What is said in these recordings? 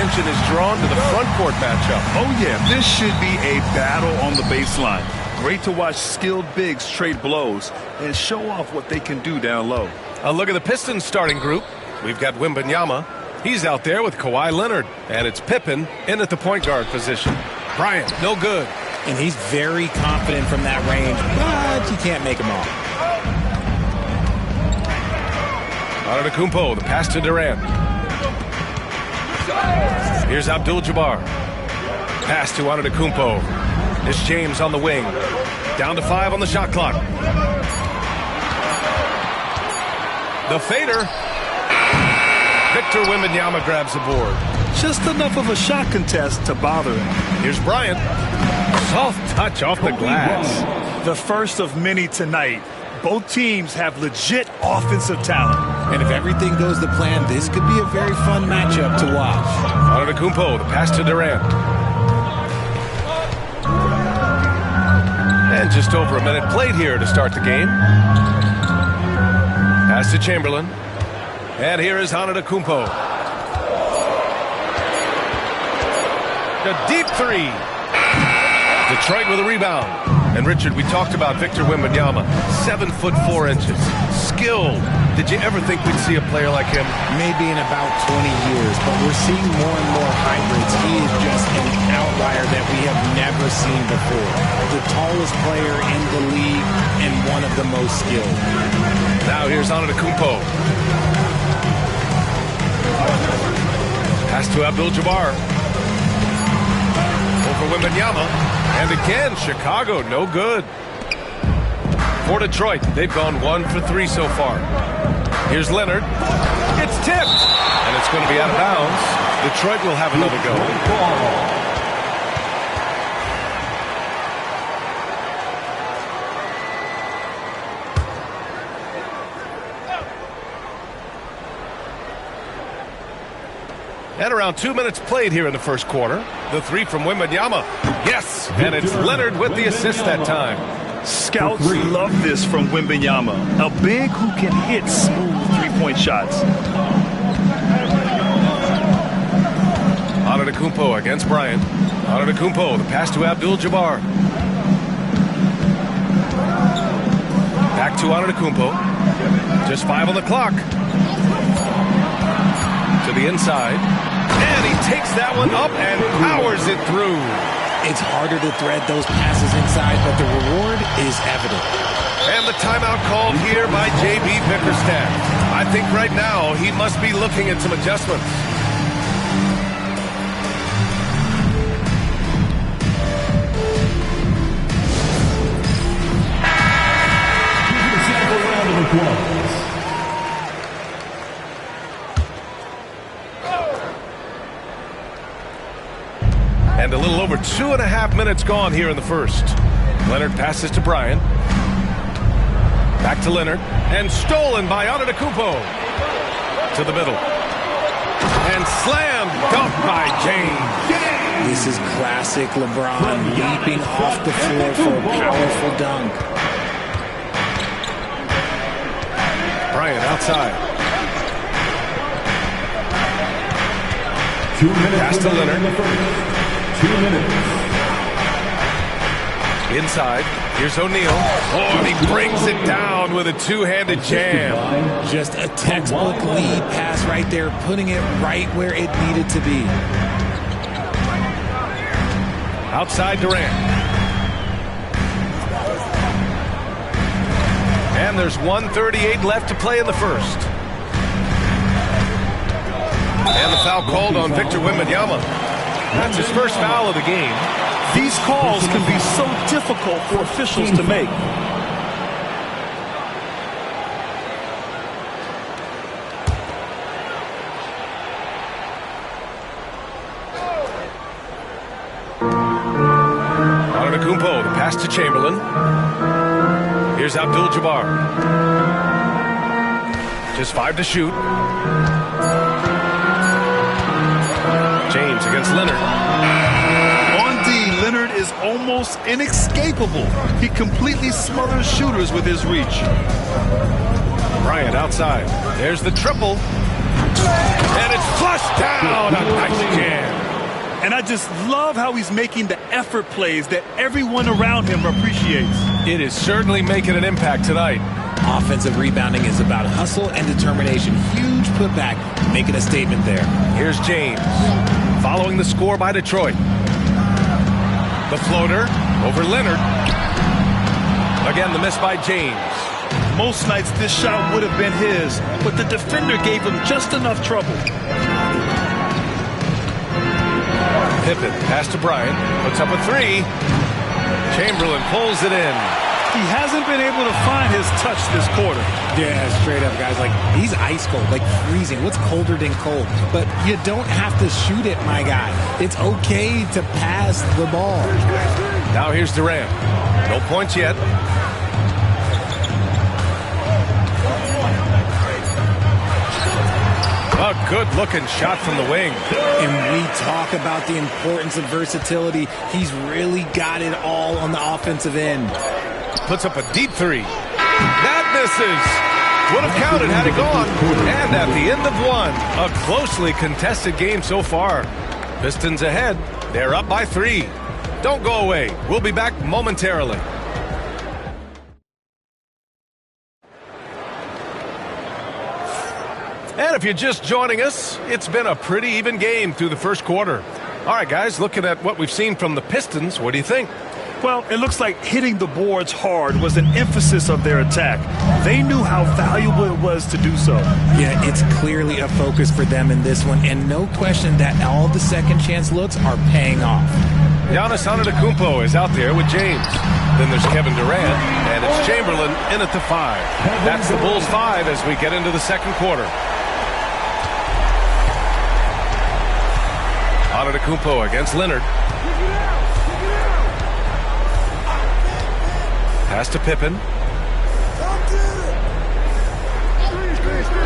attention is drawn to the front court matchup. Oh, yeah, this should be a battle on the baseline. Great to watch skilled bigs trade blows and show off what they can do down low. A look at the Pistons starting group. We've got Wembanyama. He's out there with Kawhi Leonard. And it's Pippen in at the point guard position. Bryant, no good. And he's very confident from that range, but you can't make him all. Antetokounmpo, the pass to Durant. Here's Abdul-Jabbar. Pass to Antetokounmpo. It's James on the wing. Down to 5 on the shot clock. The fader. Victor Wembanyama grabs the board. Just enough of a shot contest to bother him. Here's Bryant. Soft touch off the glass. The first of many tonight. Both teams have legit offensive talent. And if everything goes to plan, this could be a very fun matchup to watch. Antetokounmpo, the pass to Durant. And just over a minute played here to start the game. Pass to Chamberlain. And here is Antetokounmpo. The deep three. Detroit with a rebound. And Richard, we talked about Victor Wembanyama, 7'4". Skilled. Did you ever think we'd see a player like him? Maybe in about 20 years, but we're seeing more and more hybrids. He is just an outlier that we have never seen before. The tallest player in the league and one of the most skilled. Now here's Antetokounmpo. Pass to Abdul-Jabbar. Over Wembanyama. And again, Chicago, no good. For Detroit, they've gone 1 for 3 so far. Here's Leonard. It's tipped. And it's going to be out of bounds. Detroit will have another go. And around 2 minutes played here in the first quarter. The three from Wembanyama. Yes, and it's Leonard with the assist that time. Scouts love this from Wembanyama. A big who can hit smooth three-point shots. Antetokounmpo against Bryant. Antetokounmpo, the pass to Abdul-Jabbar. Back to Antetokounmpo. Just 5 on the clock. To the inside. And he takes that one up and powers it through. It's harder to thread those passes inside, but the reward is evident. And the timeout called here by J.B. Bickerstaff. I think right now he must be looking at some adjustments. And a little over 2.5 minutes gone here in the first. Leonard passes to Bryant. Back to Leonard. And stolen by Antetokounmpo. To the middle. And slam dunk by James. This is classic LeBron leaping off the floor for a powerful dunk. Bryant outside. 2 minutes. Pass to Leonard. 2 minutes. Inside. Here's O'Neal. Oh, and he brings it down with a two-handed jam. Just a textbook lead pass right there, putting it right where it needed to be. Outside Durant. And there's 1:38 left to play in the first. And the foul called on Victor Wembanyama. That's his first foul of the game. These calls can be so difficult for officials to make. Antetokounmpo, the pass to Chamberlain. Here's Abdul-Jabbar. Just 5 to shoot. James against Leonard. On D, Leonard is almost inescapable. He completely smothers shooters with his reach. Bryant outside. There's the triple. And it's flushed down. A nice jam. And I just love how he's making the effort plays that everyone around him appreciates. It is certainly making an impact tonight. Offensive rebounding is about hustle and determination. Huge putback, making a statement there. Here's James, following the score by Detroit. The floater over Leonard. Again, the miss by James. Most nights this shot would have been his, but the defender gave him just enough trouble. Pippen, pass to Bryant, puts up a three. Chamberlain pulls it in. He hasn't been able to find his touch this quarter. Yeah, straight up, guys. Like, he's ice cold, like freezing. What's colder than cold? But you don't have to shoot it, my guy. It's okay to pass the ball. Now here's Durant. No points yet. A good-looking shot from the wing. And we talk about the importance of versatility. He's really got it all on the offensive end. Puts up a deep three. That misses. Would have counted had it gone. And at the end of one, a closely contested game so far. Pistons ahead. They're up by 3. Don't go away. We'll be back momentarily. And if you're just joining us, it's been a pretty even game through the first quarter. All right, guys, looking at what we've seen from the Pistons, what do you think? Well, it looks like hitting the boards hard was an emphasis of their attack. They knew how valuable it was to do so. Yeah, it's clearly a focus for them in this one, and no question that all the second chance looks are paying off. Giannis Antetokounmpo is out there with James. Then there's Kevin Durant, and it's Chamberlain in at the 5. That's the Bulls 5 as we get into the second quarter. Antetokounmpo against Leonard. Pass to Pippen.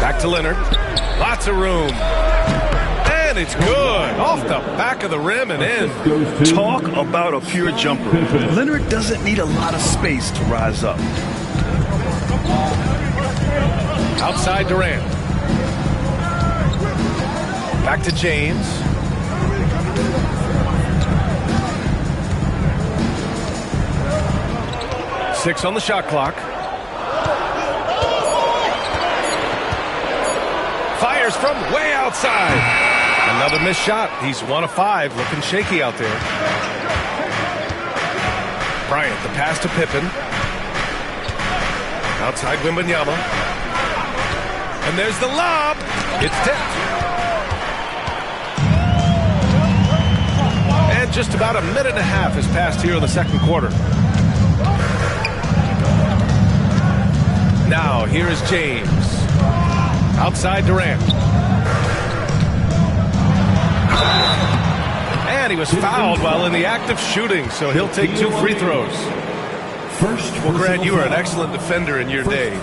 Back to Leonard. Lots of room. And it's good. Off the back of the rim and in. Talk about a pure jumper. Leonard doesn't need a lot of space to rise up. Outside Durant. Back to James. Six on the shot clock. Fires from way outside. Another missed shot. He's 1 of 5. Looking shaky out there. Bryant, the pass to Pippen. Outside Wembanyama. And there's the lob. It's tipped. And just about a minute and a half has passed here in the second quarter. Now, here is James. Outside Durant. And he was fouled while in the act of shooting, so he'll take 2 free throws. Well, Grant, you were an excellent defender in your day.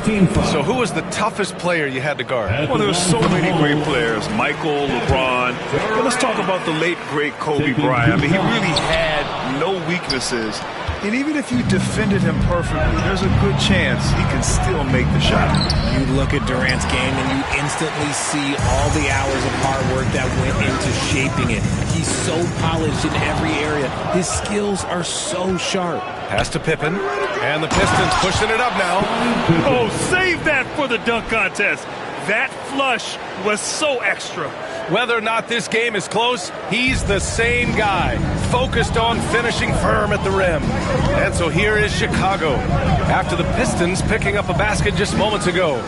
So who was the toughest player you had to guard? Well, there were so many great players. Michael, LeBron. But let's talk about the late, great Kobe Bryant. I mean, he really had no weaknesses. And even if you defended him perfectly, there's a good chance he can still make the shot. You look at Durant's game and you instantly see all the hours of hard work that went into shaping it. He's so polished in every area. His skills are so sharp. Pass to Pippen, and the Pistons pushing it up now. Oh, save that for the dunk contest. That flush was so extra. Whether or not this game is close, he's the same guy, focused on finishing firm at the rim. And so here is Chicago, after the Pistons picking up a basket just moments ago.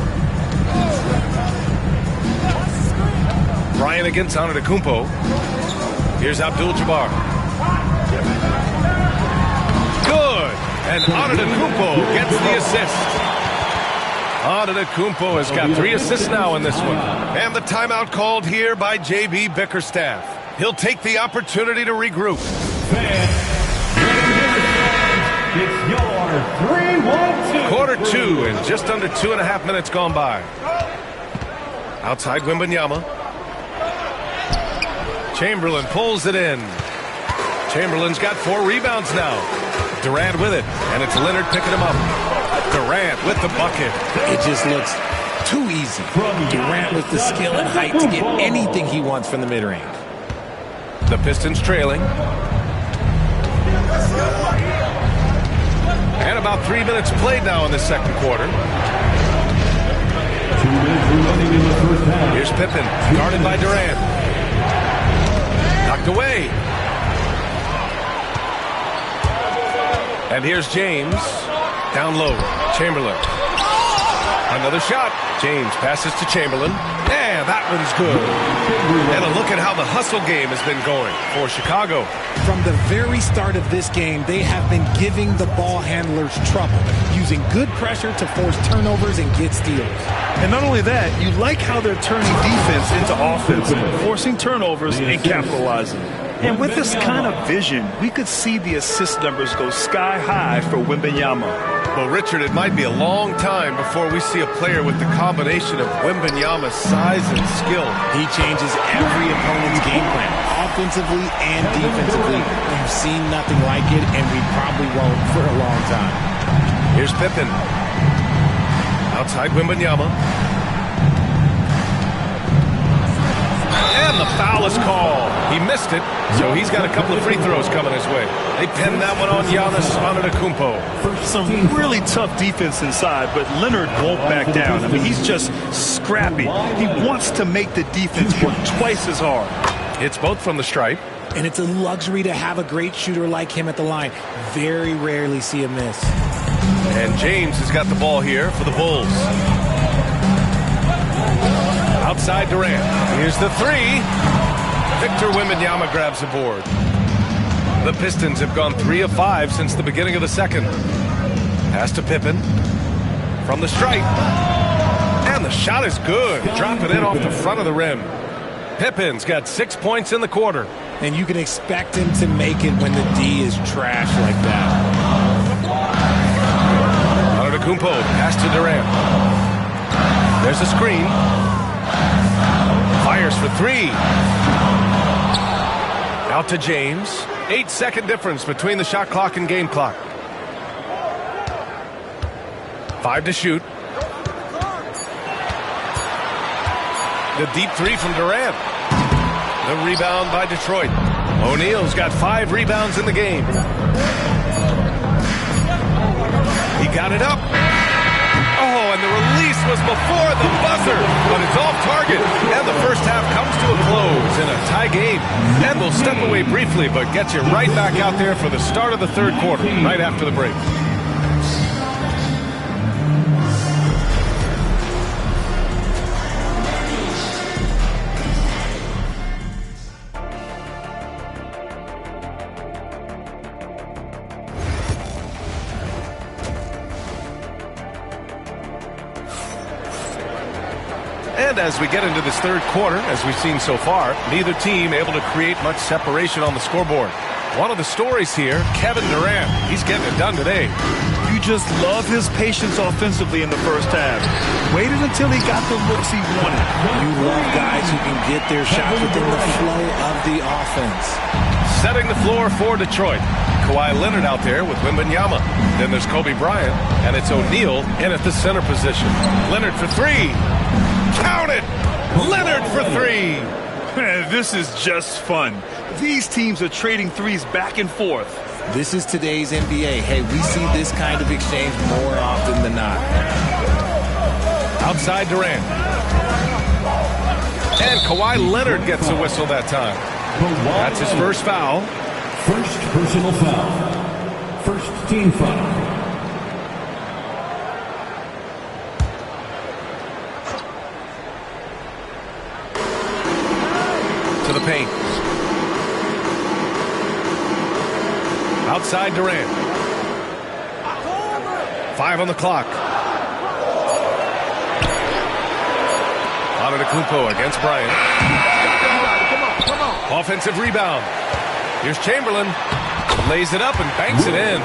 Bryant against Antetokounmpo. Here's Abdul-Jabbar. Good, and Antetokounmpo gets the assist. Antetokounmpo has got 3 assists now in this one. And the timeout called here by J.B. Bickerstaff. He'll take the opportunity to regroup. It's your 3-1-2. Quarter 2 and just under 2.5 minutes gone by. Outside Wembanyama. Chamberlain pulls it in. Chamberlain's got 4 rebounds now. Durant with it, and it's Leonard picking him up. Durant with the bucket. It just looks Too easy. Durant with the skill and height to get anything he wants from the mid-range. The Pistons trailing. And about 3 minutes played now in the second quarter. 2 minutes remaining in the first half. Here's Pippen, guarded by Durant. Knocked away. And here's James. Down low. Chamberlain. Another shot. James passes to Chamberlain. And that one's good. And a look at how the hustle game has been going for Chicago. From the very start of this game, they have been giving the ball handlers trouble, using good pressure to force turnovers and get steals. And not only that, you like how they're turning defense into offense, forcing turnovers and capitalizing. And with this kind of vision, we could see the assist numbers go sky high for Wembanyama. Well, Richard, it might be a long time before we see a player with the combination of Wembanyama's size and skill. He changes every opponent's game plan, offensively and defensively. You've seen nothing like it, and we probably won't for a long time. Here's Pippen. Outside Wembanyama. And the foul is called. He missed it, so he's got a couple of free throws coming his way. They pinned that one on Giannis Antetokounmpo. Some really tough defense inside, but Leonard won't back down. I mean, he's just scrappy. He wants to make the defense work twice as hard. It's both from the stripe. And it's a luxury to have a great shooter like him at the line. Very rarely see a miss. And James has got the ball here for the Bulls. Outside Durant. Here's the three. Victor Wembanyama grabs the board. The Pistons have gone 3 of 5 since the beginning of the second. Pass to Pippen. From the stripe. And the shot is good. Dropping it off the front of the rim. Pippen's got 6 points in the quarter. And you can expect him to make it when the D is trash like that. Antetokounmpo, pass to Durant. There's a screen. Fires for three. Out to James. 8-second difference between the shot clock and game clock. 5 to shoot. The deep three from Durant. The rebound by Detroit. O'Neal's got 5 rebounds in the game. He got it up. Oh, and the release was before the buzzer, but it's off target. And the first half comes to a close in a tie game. And we'll step away briefly, but get you right back out there for the start of the third quarter, right after the break. And as we get into this third quarter, as we've seen so far, neither team able to create much separation on the scoreboard. One of the stories here, Kevin Durant. He's getting it done today. You just love his patience offensively in the first half. Waited until he got the looks he wanted. You love guys who can get their shots within the flow of the offense. Setting the floor for Detroit. Kawhi Leonard out there with Wembanyama. Then there's Kobe Bryant, and it's O'Neal in at the center position. Leonard for three. Count it! Leonard for three! This is just fun. These teams are trading threes back and forth. This is today's NBA. Hey, we see this kind of exchange more often than not. Outside Durant. And Kawhi Leonard gets a whistle that time. That's his first foul. First personal foul. First team foul. To the paint. Outside Durant. 5 on the clock. Antetokounmpo against Bryant. Offensive rebound. Here's Chamberlain. Lays it up and banks it in.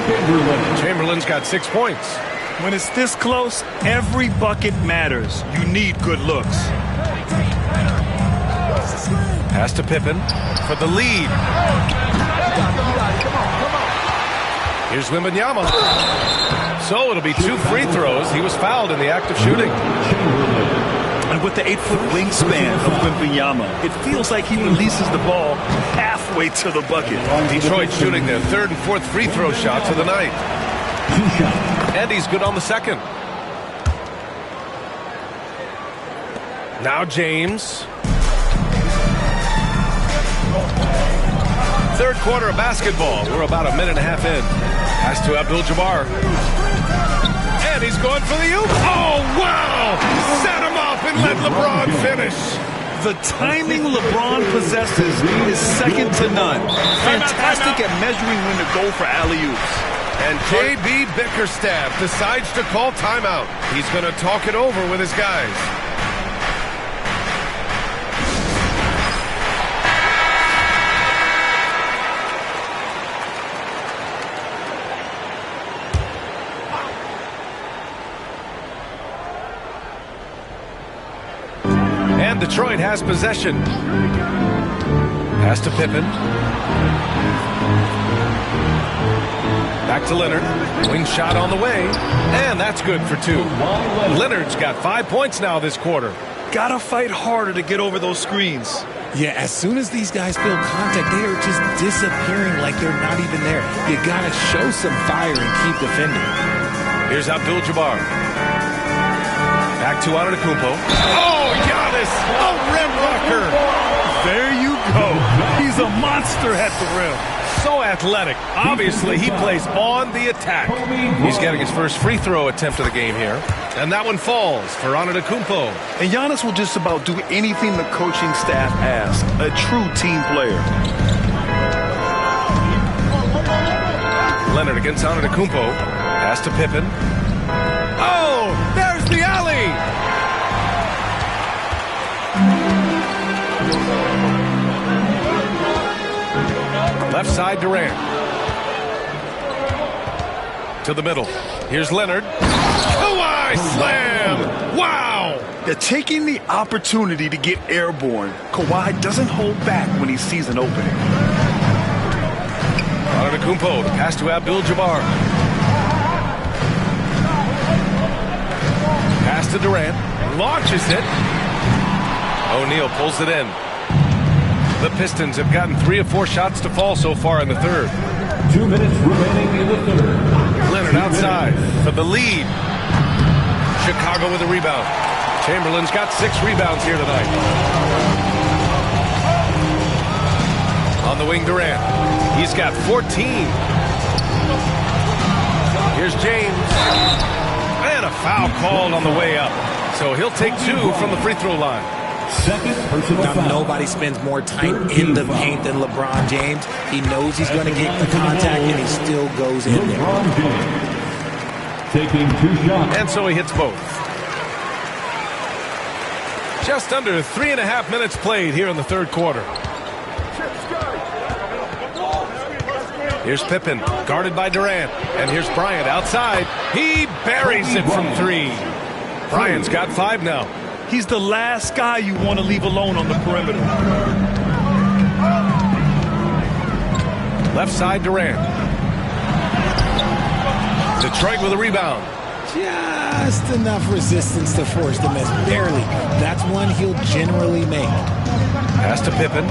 Chamberlain's got 6 points. When it's this close, every bucket matters. You need good looks. Pass to Pippen for the lead. Here's Wembanyama. So it'll be 2 free throws. He was fouled in the act of shooting. And with the 8-foot wingspan of Wembanyama, it feels like he releases the ball halfway to the bucket. Detroit shooting their third and fourth free throw shots of the night. And he's good on the second. Now James. Third quarter of basketball. We're about a minute and a half in. Pass to Abdul-Jabbar. And he's going for the oop. Oh, wow! Set him up and let LeBron finish. The timing LeBron possesses is second to none. Fantastic at measuring when to go for alley-oops. And J.B. Bickerstaff decides to call timeout. He's going to talk it over with his guys. And Detroit has possession. Pass to Pippen. Back to Leonard. Wing shot on the way. And that's good for two. Leonard's got 5 points now this quarter. Gotta fight harder to get over those screens. Yeah, as soon as these guys feel contact, they are just disappearing like they're not even there. You gotta show some fire and keep defending. Here's Abdul-Jabbar. Back to Antetokounmpo. Oh, Giannis! A rim rocker! There you go. He's a monster at the rim. So athletic. Obviously, he plays on the attack. He's getting his first free throw attempt of the game here. And that one falls for Antetokounmpo. And Giannis will just about do anything the coaching staff asks. A true team player. Leonard against Antetokounmpo. Pass to Pippen. Oh, there's the alley! Left side Durant. To the middle. Here's Leonard. Kawhi slam! Wow! They're taking the opportunity to get airborne. Kawhi doesn't hold back when he sees an opening. Antetokounmpo, the pass to Abdul-Jabbar. Pass to Durant. Launches it. O'Neal pulls it in. The Pistons have gotten 3 of 4 shots to fall so far in the third. 2 minutes remaining in the third. Leonard outside for the lead. Chicago with a rebound. Chamberlain's got 6 rebounds here tonight. On the wing, Durant. He's got 14. Here's James. And a foul called on the way up. So he'll take 2 from the free throw line. Second personal Now, foul. nobody spends more time in the paint than LeBron James. He knows he's going to get the contact, and he still goes in there. LeBron James taking 2 shots. And so he hits both. Just under 3.5 minutes played here in the third quarter. Here's Pippen, guarded by Durant. And here's Bryant outside. He buries it from 3. Bryant's got 5 now. He's the last guy you want to leave alone on the perimeter. Left side, Durant. Detroit with a rebound. Just enough resistance to force the miss. Barely. That's one he'll generally make. Pass to Pippen.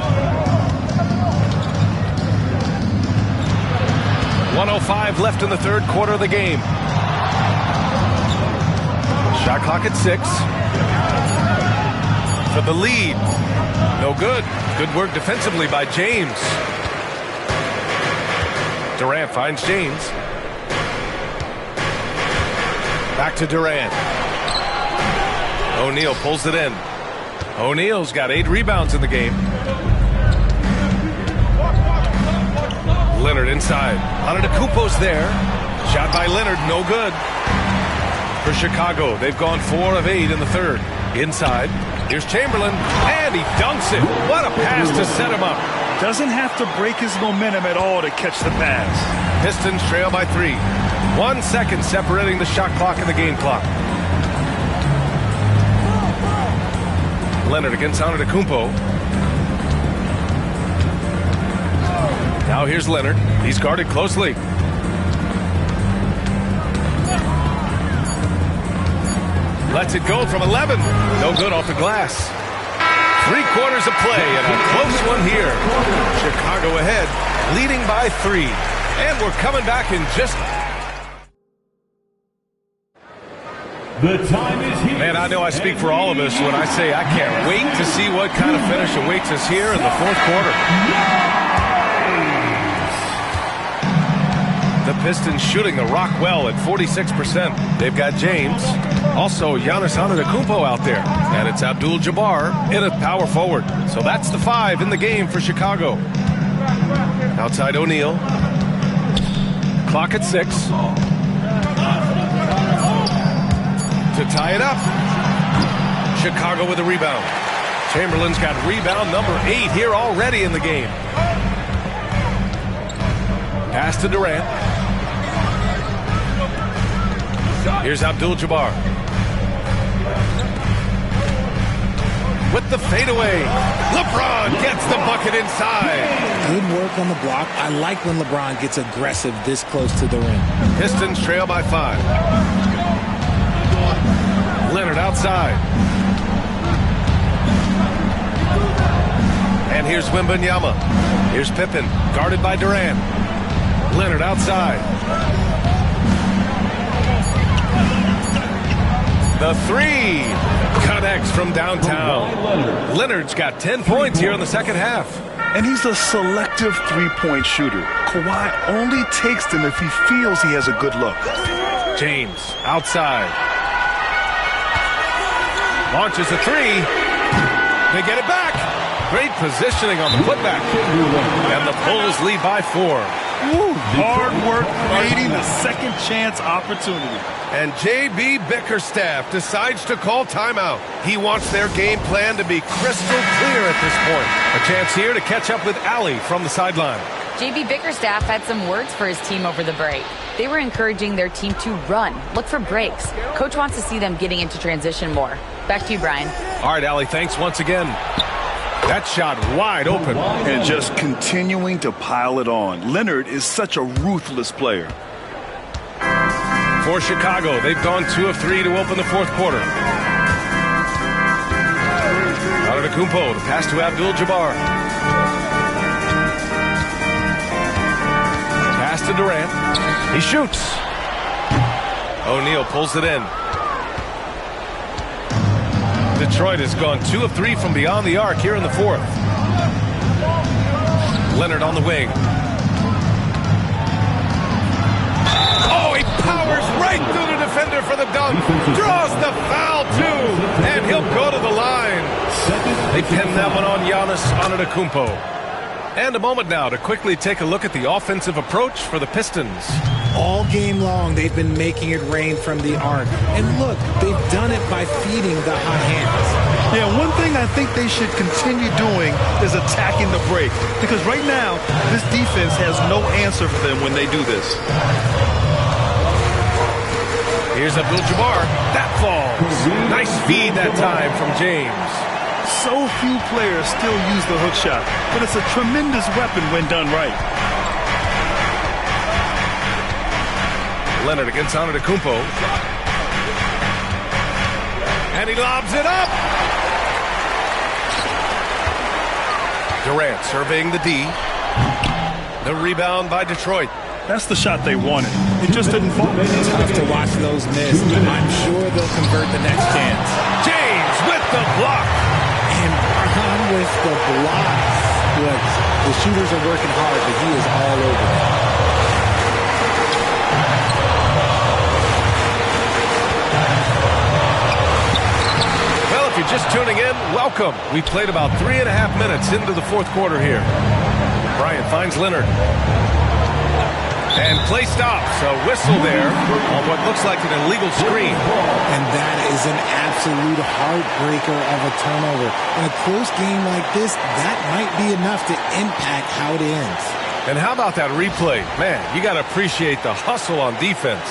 1:05 left in the third quarter of the game. Shot clock at 6. For the lead. No good. Good work defensively by James. Durant finds James. Back to Durant. O'Neal pulls it in. O'Neal's got 8 rebounds in the game. Leonard inside. Antetokounmpo's there. Shot by Leonard, no good. For Chicago, they've gone 4 of 8 in the third. Inside. Here's Chamberlain, and he dunks it. What a pass to set him up. Doesn't have to break his momentum at all to catch the pass. Pistons trail by 3. 1 second separating the shot clock and the game clock. Leonard against Antetokounmpo. Now here's Leonard. He's guarded Lets it go from 11. No good off the glass. 3 quarters of play and a close one here. Chicago ahead, leading by 3. And we're coming back in just... The time is here. Man, I know I speak for all of us when I say I can't wait to see what kind of finish awaits us here in the fourth quarter. The Pistons shooting the rock well at 46%. They've got James. Also, Giannis Antetokounmpo out there. And it's Abdul-Jabbar in a power forward. So that's the 5 in the game for Chicago. Outside O'Neal. Clock at 6. To tie it up. Chicago with a rebound. Chamberlain's got rebound number 8 here already in the game. Pass to Durant. Here's Abdul-Jabbar. With the fadeaway. LeBron gets the bucket inside. Good work on the block. I like when LeBron gets aggressive this close to the rim. Pistons trail by 5. Leonard outside. And here's Wembanyama. Here's Pippen, guarded by Durant. Leonard outside. The 3 connects from downtown. Leonard's got 10 points here in the second half. And he's a selective three-point shooter. Kawhi only takes them if he feels he has a good look. James outside. Launches a 3. They get it back. Great positioning on the putback. And the Bulls lead by 4. Ooh, hard work creating the second chance opportunity. And J.B. Bickerstaff decides to call timeout. He wants their game plan to be crystal clear at this point. A chance here to catch up with Allie from the sideline. J.B. Bickerstaff had some words for his team over the break. They were encouraging their team to run, look for breaks. Coach wants to see them getting into transition more. Back to you, Brian. All right, Allie, thanks once again. That shot wide open. And just continuing to pile it on. Leonard is such a ruthless player. For Chicago, they've gone 2 of 3 to open the fourth quarter. Antetokounmpo, the pass to Abdul-Jabbar. Pass to Durant. He shoots. O'Neal pulls it in. Detroit has gone 2 of 3 from beyond the arc here in the fourth. Leonard on the wing. Oh, he powers right through the defender for the dunk. Draws the foul, too. And he'll go to the line. They pin that one on Giannis Antetokounmpo. And a moment now to quickly take a look at the offensive approach for the Pistons. All game long, they've been making it rain from the arc. And look, they've done it by feeding the hot hands. Yeah, one thing I think they should continue doing is attacking the break. Because right now, this defense has no answer for them when they do this. Here's Abdul-Jabbar. That falls. Nice feed that time from James. So few players still use the hook shot, but it's a tremendous weapon when done right. Leonard against Antetokounmpo. And he lobs it up. Durant surveying the D. The rebound by Detroit. That's the shot they wanted. It just didn't fall. Tough to watch those miss. I'm sure they'll convert the next chance. James with the block. And Brown with the blocks. Look, the shooters are working hard, but he is all over them. Well, if you're just tuning in, welcome. We played about 3.5 minutes into the fourth quarter here. Bryant finds Leonard. And play stops. A whistle there on what looks like an illegal screen. And that is an absolute heartbreaker of a turnover. In a close game like this, that might be enough to impact how it ends. And how about that replay? Man, you got to appreciate the hustle on defense.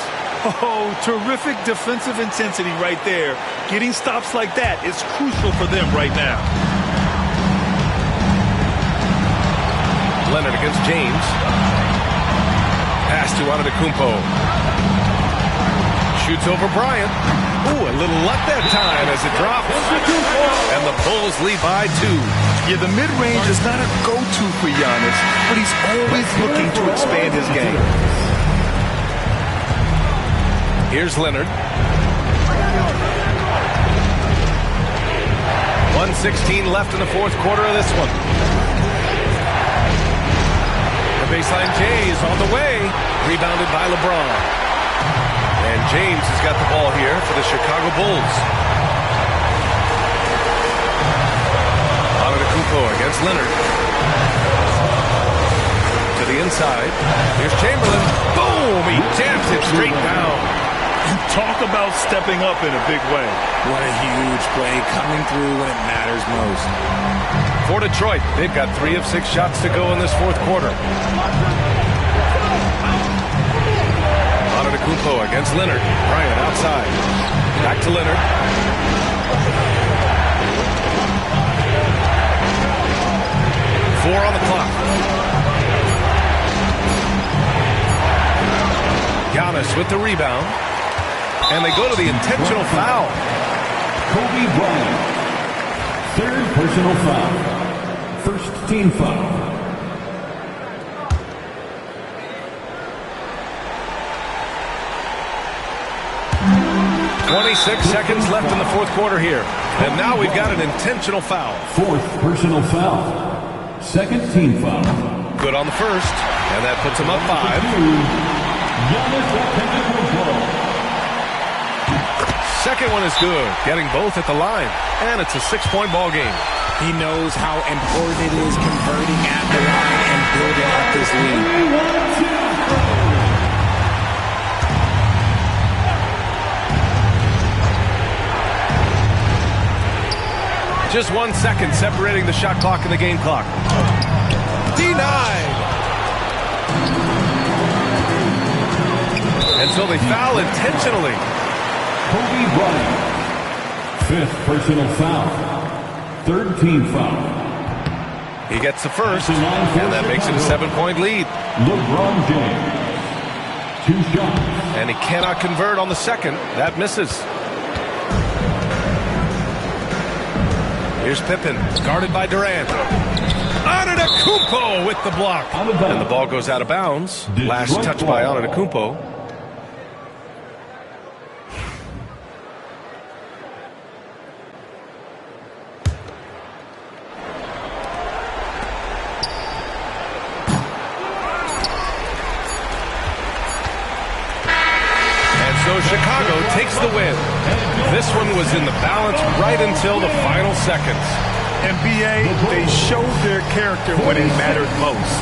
Oh, terrific defensive intensity right there. Getting stops like that is crucial for them right now. Leonard against James. Pass to Antetokounmpo. Shoots over Bryant. Ooh, a little luck that time as it drops. And the Bulls lead by 2. Yeah, the mid-range is not a go-to for Giannis, but he's always looking to expand his game. Here's Leonard. 1:16 left in the fourth quarter of this one. The baseline J is on the way. Rebounded by LeBron. And James has got the ball here for the Chicago Bulls. Antetokounmpo against Leonard. To the inside. Here's Chamberlain. Boom! He jams it straight down. Talk about stepping up in a big way. What a huge play, coming through when it matters most. For Detroit, they've got 3 of 6 shots to go in this fourth quarter. Antetokounmpo against Leonard. Bryant outside. Back to Leonard. Four on the clock. Giannis with the rebound. And they go to the intentional foul. Kobe Bryant. Third personal foul. First team foul. .26 seconds left in the fourth quarter here. And now we've got an intentional foul. Fourth personal foul. Second team foul. Good on the first. And that puts him up 5. Giannis Antetokounmpo. Second one is good, getting both at the line, and it's a 6-point ball game. He knows how important it is converting at the line and building up this lead. Just 1 second separating the shot clock and the game clock. Denied. And so they foul intentionally. Kobe Bryant. Fifth personal foul. Third team foul. He gets the first, and that makes it a 7-point lead. LeBron James. 2 shots. And he cannot convert on the second. That misses. Here's Pippen, guarded by Durant. Antetokounmpo with the block. And the ball goes out of bounds. Last touch by Antetokounmpo. So Chicago takes the win. This one was in the balance right until the final seconds. And BA, they showed their character when it mattered most.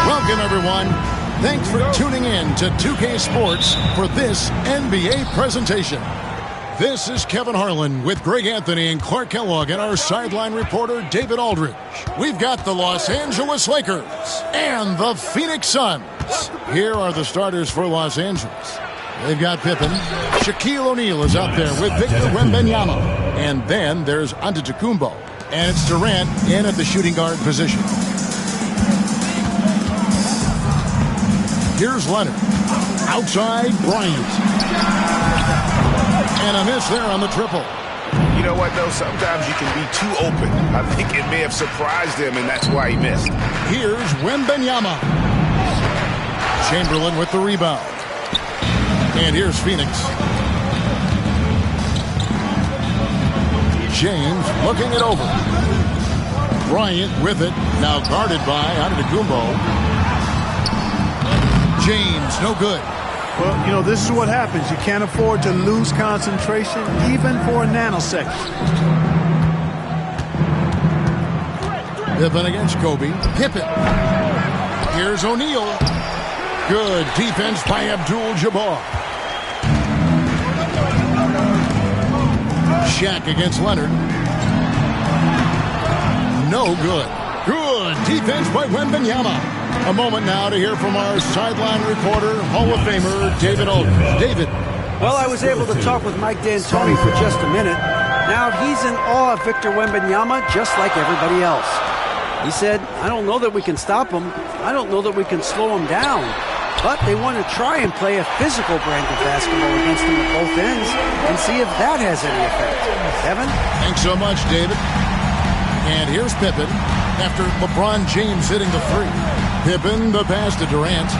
Welcome, everyone. Thanks for tuning in to 2K Sports for this NBA presentation. This is Kevin Harlan with Greg Anthony and Clark Kellogg and our sideline reporter, David Aldridge. We've got the Los Angeles Lakers and the Phoenix Suns. Here are the starters for Los Angeles. They've got Pippen. Shaquille O'Neal is out there with Victor Wembanyama. And then there's Antetokounmpo. And it's Durant in at the shooting guard position. Here's Leonard. Outside, Bryant. And a miss there on the triple. You know what, though? Sometimes you can be too open. I think it may have surprised him, and that's why he missed. Here's Wembanyama. Chamberlain with the rebound. And here's Phoenix. James looking it over. Bryant with it. Now guarded by Antetokounmpo. James, no good. Well, you know, this is what happens. You can't afford to lose concentration, even for a nanosecond. Pippen against Kobe. Pippen. Here's O'Neal. Good defense by Abdul-Jabbar. Shaq against Leonard. No good. Good defense by Wembanyama. A moment now to hear from our sideline reporter, Hall of Famer, David Aldridge. David. Well, I was able to talk with Mike D'Antoni for just a minute. Now he's in awe of Victor Wembanyama, just like everybody else. He said, I don't know that we can stop him. I don't know that we can slow him down. But they want to try and play a physical brand of basketball against him at both ends and see if that has any effect. Kevin? Thanks so much, David. And here's Pippen after LeBron James hitting the three. Pippen, the pass to Durant.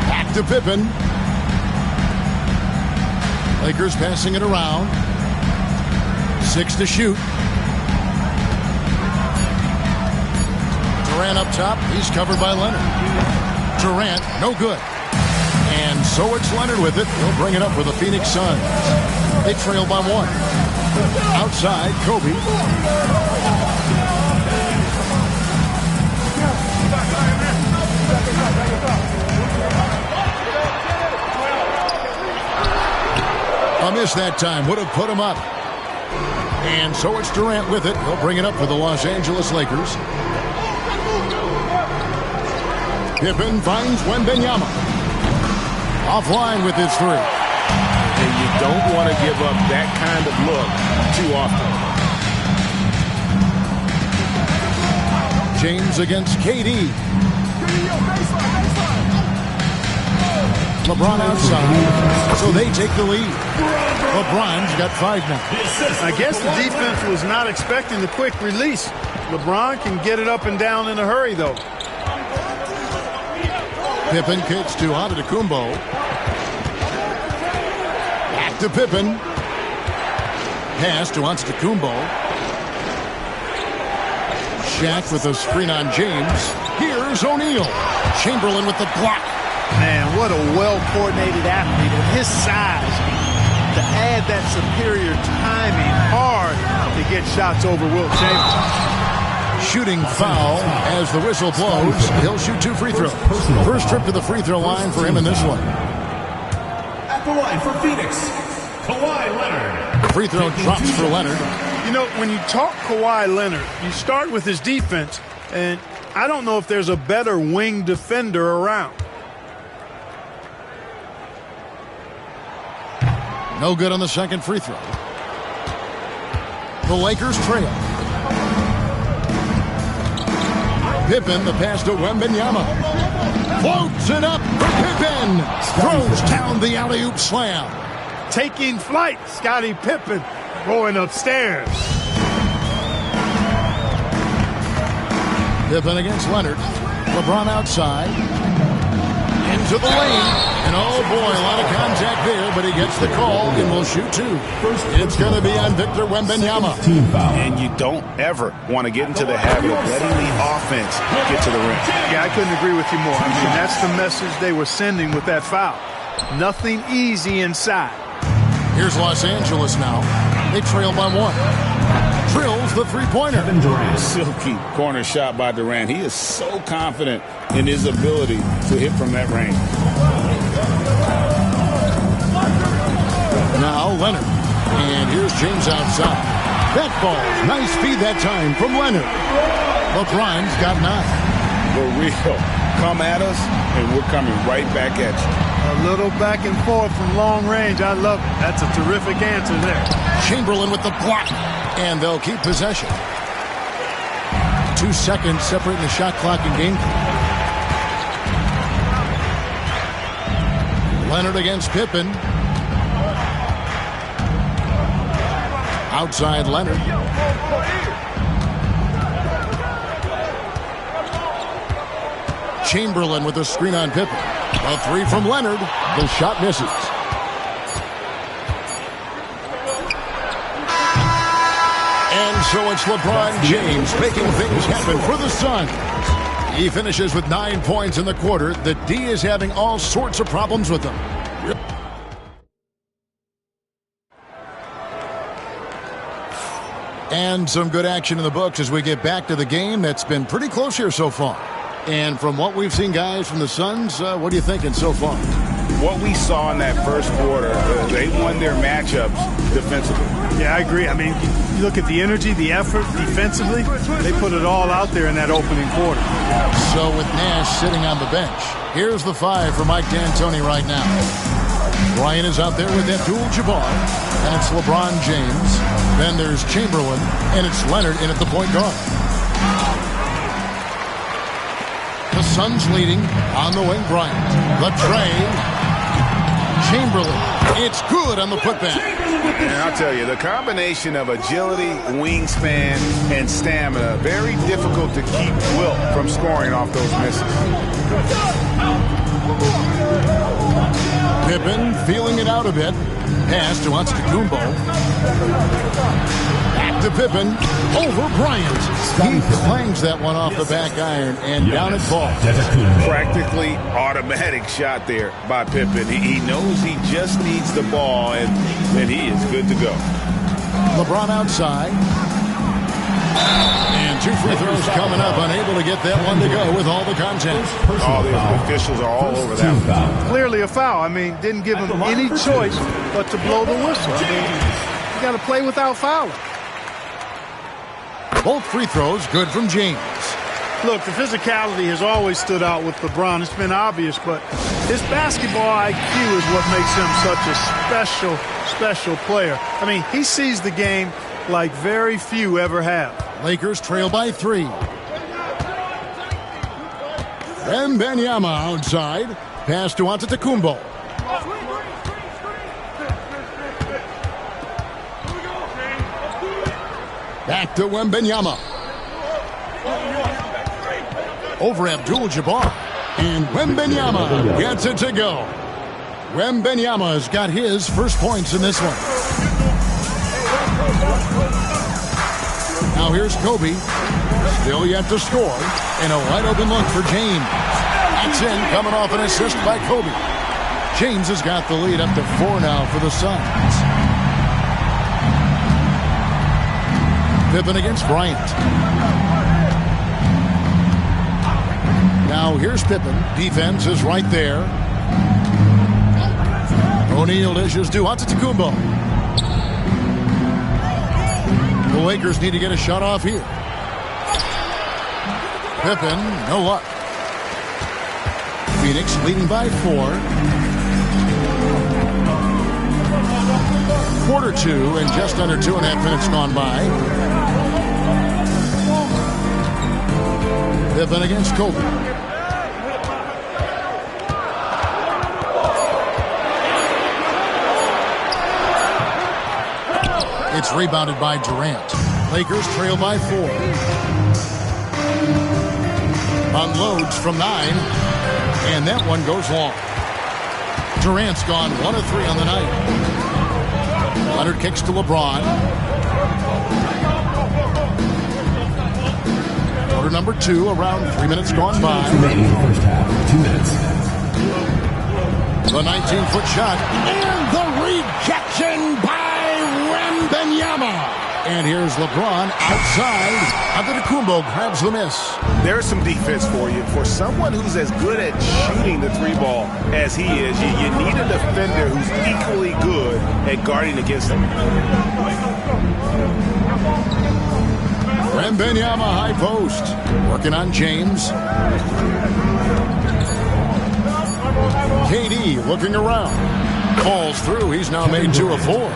Back to Pippen. Lakers passing it around. 6 to shoot. Durant up top. He's covered by Leonard. Durant, no good. And so it's Leonard with it. He'll bring it up for the Phoenix Suns. They trail by 1. Outside, Kobe. A miss that time. Would have put him up. And so it's Durant with it. He'll bring it up for the Los Angeles Lakers. Pippen finds Wembanyama. Offline with his three. And you don't want to give up that kind of look too often. James against KD. LeBron outside, so they take the lead. LeBron's got 5 now. I guess the defense was not expecting the quick release. LeBron can get it up and down in a hurry, though. Pippen kicks to Antetokounmpo. Back to Pippen. Pass to Antetokounmpo. Shaq with a screen on James. Here's O'Neal. Chamberlain with the block. Man, what a well-coordinated athlete at his size. To add that superior timing, hard to get shots over Wilt Chamberlain. Shooting foul as the whistle blows. He'll shoot 2 free throws. First trip to the free throw line for him in this one. At the line for Phoenix, Kawhi Leonard. Free throw drops for Leonard. You know, when you talk Kawhi Leonard, you start with his defense, and I don't know if there's a better wing defender around. No good on the second free throw. The Lakers trail. Pippen, the pass to Wembanyama. Floats it up for Pippen. Throws down the alley-oop slam. Taking flight, Scottie Pippen going upstairs. Pippen against Leonard. LeBron outside. Into the lane. And oh boy, a lot of contact there, but he gets the call and will shoot two. It's going to be on Victor Wembanyama. And you don't ever want to get into the habit of letting the offense get to the rim. Yeah, I couldn't agree with you more. I mean, that's the message they were sending with that foul. Nothing easy inside. Here's Los Angeles now. They trail by one. Drills the three-pointer. Silky corner shot by Durant. He is so confident in his ability to hit from that range. Now Leonard. And here's James outside. That ball. Nice feed that time from Leonard. LeBron's got 9. For real. Come at us, and we're coming right back at you. A little back and forth from long range. I love it. That's a terrific answer there. Chamberlain with the block. And they'll keep possession. 2 seconds separating the shot clock and game clock. Leonard against Pippen. Outside Leonard. Chamberlain with a screen on Pippen. A 3 from Leonard. The shot misses. And so it's LeBron James making things happen for the Suns. He finishes with 9 points in the quarter. The D is having all sorts of problems with them. And some good action in the books as we get back to the game that's been pretty close here so far. And from what we've seen, guys, from the Suns, what are you thinking so far? What we saw in that first quarter, they won their matchups defensively. Yeah, I agree. I mean, you look at the energy, the effort defensively, they put it all out there in that opening quarter. So with Nash sitting on the bench, here's the 5 for Mike D'Antoni right now. Bryant is out there with Abdul-Jabbar, and it's LeBron James. Then there's Chamberlain, and it's Leonard in at the point guard. The Suns leading on the wing. Bryant. The tray. Chamberlain. It's good on the putback. And I'll tell you, the combination of agility, wingspan, and stamina, very difficult to keep Wilt from scoring off those misses. Pippen feeling it out a bit. Pass to Antetokounmpo. Back to Pippen. Over Bryant. He clangs that one off the back iron and down at ball. Practically automatic shot there by Pippen. He knows he just needs the ball, and he is good to go. LeBron outside. And 2 free throws coming up. Unable to get that one to go with all the contact. All the officials are all over that one. Clearly a foul. I mean, didn't give him any choice but to blow the whistle. I mean, you got to play without fouling. Both free throws good from James. Look, the physicality has always stood out with LeBron. It's been obvious, but his basketball IQ is what makes him such a special player. I mean, he sees the game like very few ever have. Lakers trail by 3. Wembanyama outside. Pass to Antetokounmpo. Back to Wembanyama. Over Abdul-Jabbar. And Wembanyama gets it to go. Wembanyama's got his first points in this one. Now here's Kobe. Still yet to score. And a wide open look for James. That's in, coming off an assist by Kobe. James has got the lead up to 4 now for the Suns. Pippen against Bryant. Now here's Pippen. Defense is right there. O'Neal dishes to Antetokounmpo. The Lakers need to get a shot off here. Pippen, no luck. Phoenix leading by 4. 2, and just under 2.5 minutes gone by. Pippen against Kobe. It's rebounded by Durant. Lakers trail by 4. Unloads from 9. And that one goes long. Durant's gone 1 of 3 on the night. Leonard kicks to LeBron. Quarter number 2, around 3 minutes gone by. Remaining in the first half. 2 minutes. The 19-foot shot. And the rejection by Wembanyama. And here's LeBron outside. Antetokounmpo grabs the miss. There's some defense for you. For someone who's as good at shooting the 3-ball as he is, you need a defender who's equally good at guarding against him. Wembanyama high post. Working on James. KD looking around. Falls through. He's now made 2 of 4.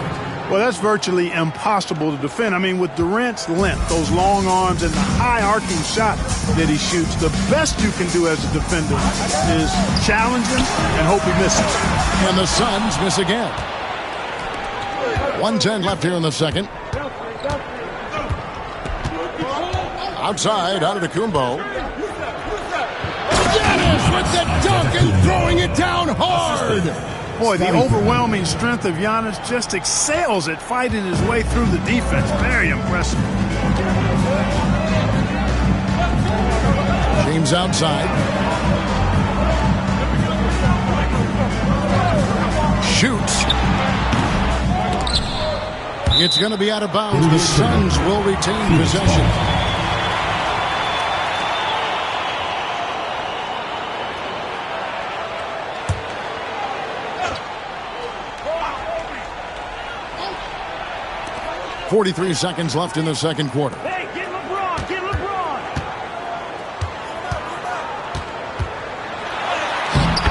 Well, that's virtually impossible to defend. I mean, with Durant's length, those long arms, and the high arcing shot that he shoots, the best you can do as a defender is challenge him and hope he misses. And the Suns miss again. 1:10 left here in the second. Outside, Antetokounmpo. Giannis with the dunk and throwing it down hard. Boy, the overwhelming strength of Giannis just excels at fighting his way through the defense. Very impressive. James outside. Shoots. It's going to be out of bounds. The Suns will retain possession. .43 seconds left in the second quarter. Hey, get LeBron, get LeBron.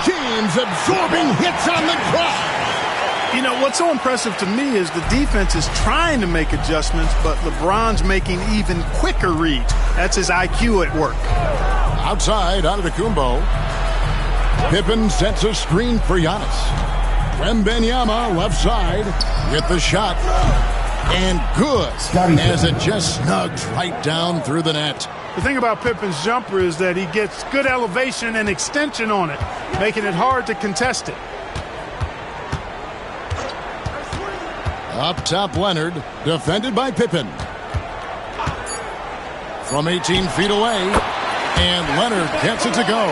James absorbing hits on the drive. You know, what's so impressive to me is the defense is trying to make adjustments, but LeBron's making even quicker reads. That's his IQ at work. Outside, Antetokounmpo. Pippen sets a screen for Giannis. Wembanyama left side with the shot. And good, as it just snugs right down through the net. The thing about Pippen's jumper is that he gets good elevation and extension on it, making it hard to contest it. Up top, Leonard, defended by Pippen. From 18 feet away, and Leonard gets it to go.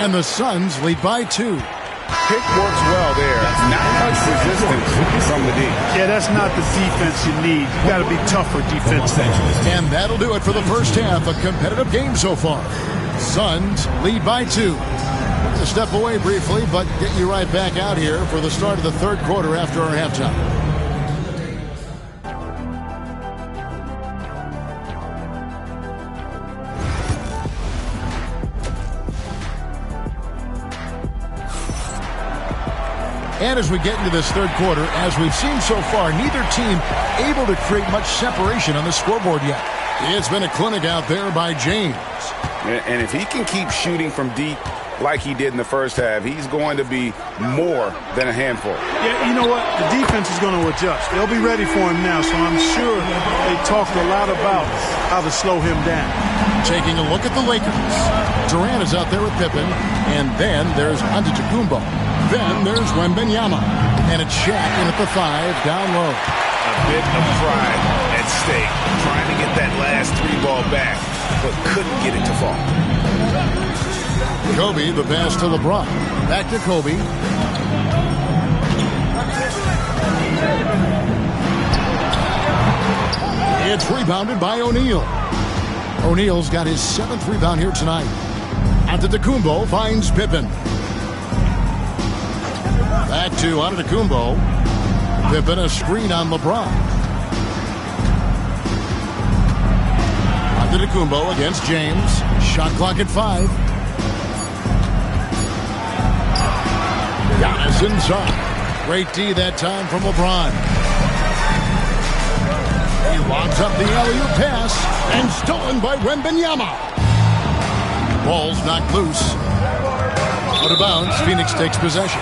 And the Suns lead by 2. Pick works well there. Not much resistance from the D. Yeah, that's not the defense you need. You got to be tougher defensively. And that'll do it for the first half. A competitive game so far. Suns lead by 2. We'll step away briefly, but get you right back out here for the start of the third quarter after our halftime. And as we get into this third quarter, as we've seen so far, neither team able to create much separation on the scoreboard yet. It's been a clinic out there by James. And if he can keep shooting from deep like he did in the first half, he's going to be more than a handful. Yeah, you know what? The defense is going to adjust. They'll be ready for him now, so I'm sure they talked a lot about how to slow him down. Taking a look at the Lakers. Durant is out there with Pippen, and then there's Antetokounmpo. Then there's Wembanyama. And it's Shaq in at the 5, down low. A bit of pride at stake. Trying to get that last 3-ball back, but couldn't get it to fall. Kobe, the pass to LeBron. Back to Kobe. It's rebounded by O'Neal. O'Neal's got his 7th rebound here tonight. Antetokounmpo finds Pippen. Back to Antetokounmpo. Pippen a screen on LeBron. Antetokounmpo against James. Shot clock at 5. Giannis inside. Great D that time from LeBron. He lobs up the alley-oop pass and stolen by Wembanyama. Ball's knocked loose. Out of bounds, Phoenix takes possession.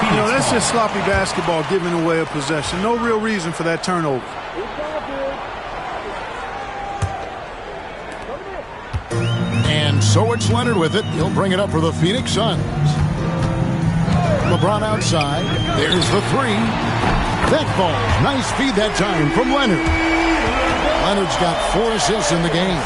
You know, that's just sloppy basketball, giving away a possession. No real reason for that turnover. And so it's Leonard with it. He'll bring it up for the Phoenix Suns. LeBron outside. There's the three. That falls. Nice feed that time from Leonard. Leonard's got 4 assists in the game.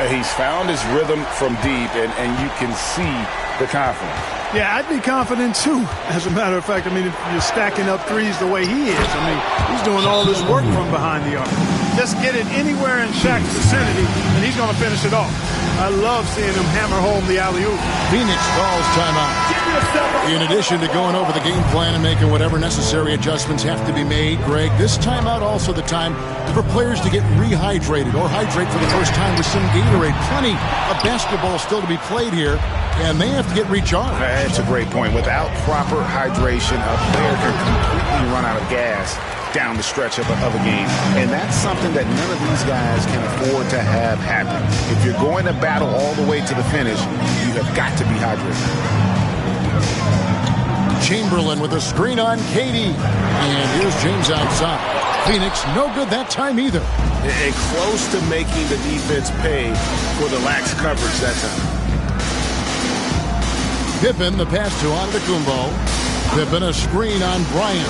He's found his rhythm from deep, and you can see the confidence. Yeah, I'd be confident too, as a matter of fact. I mean, if you're stacking up threes the way he is, I mean, he's doing all this work from behind the arc. Just get it anywhere in Shaq's vicinity, and he's going to finish it off. I love seeing him hammer home the alley-oop. Phoenix calls timeout. In addition to going over the game plan and making whatever necessary adjustments have to be made, Greg, this timeout also the time for players to get rehydrated or hydrate for the first time with some Gatorade. Plenty of basketball still to be played here, and they have to get recharged. That's a great point. Without proper hydration, a player can completely run out of gas down the stretch of a game. And that's something that none of these guys can afford to have happen. If you're going to battle all the way to the finish, you have got to be hydrated. Chamberlain with a screen on KD. And here's James outside. Phoenix no good that time either. And close to making the defense pay for the lax coverage that time. Pippen, the pass to Antetokounmpo. Pippen, a screen on Bryant.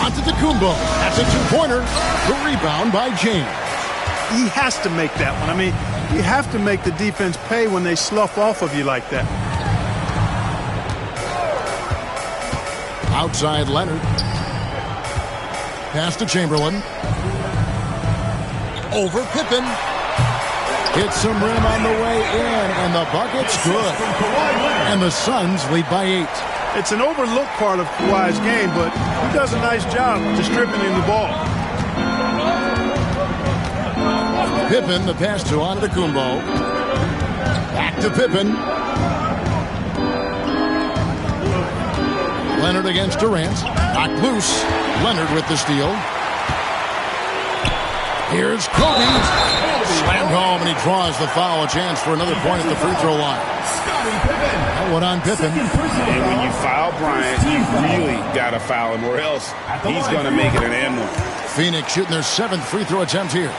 Antetokounmpo, that's a two-pointer. The rebound by James. He has to make that one. I mean, you have to make the defense pay when they slough off of you like that. Outside Leonard. Pass to Chamberlain. Over Pippen. Hits some rim on the way in, and the bucket's good. And the Suns lead by 8. It's an overlooked part of Kawhi's game, but he does a nice job distributing the ball. Pippen, the pass to Antetokounmpo. Back to Pippen. Leonard against Durant. Knocked loose. Leonard with the steal. Here's Kobe. Slammed home, and he draws the foul. A chance for another point at the free throw line. That one on Pippen. And when you foul Bryant, you really got to foul him, or else he's going to make it an and one. Phoenix shooting their 7th free throw attempt here.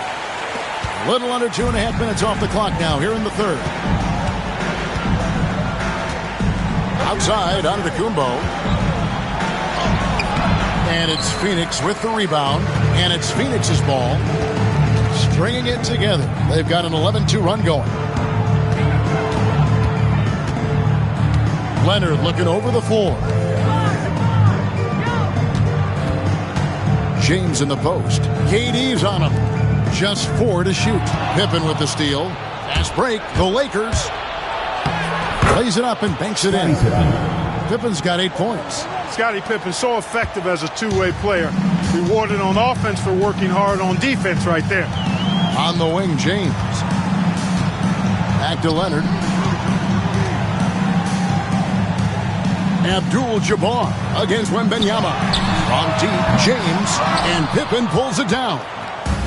Little under 2.5 minutes off the clock now here in the third. Outside, Antetokounmpo. And it's Phoenix with the rebound. And it's Phoenix's ball. Stringing it together. They've got an 11-2 run going. Leonard looking over the floor. James in the post. KD's on him. Just 4 to shoot. Pippen with the steal. Fast break. The Lakers. Plays it up and banks it in. Pippen's got 8 points. Scottie Pippen so effective as a two-way player. Rewarded on offense for working hard on defense right there. On the wing, James. Back to Leonard. Abdul-Jabbar against Wembanyama. From deep, James, and Pippen pulls it down.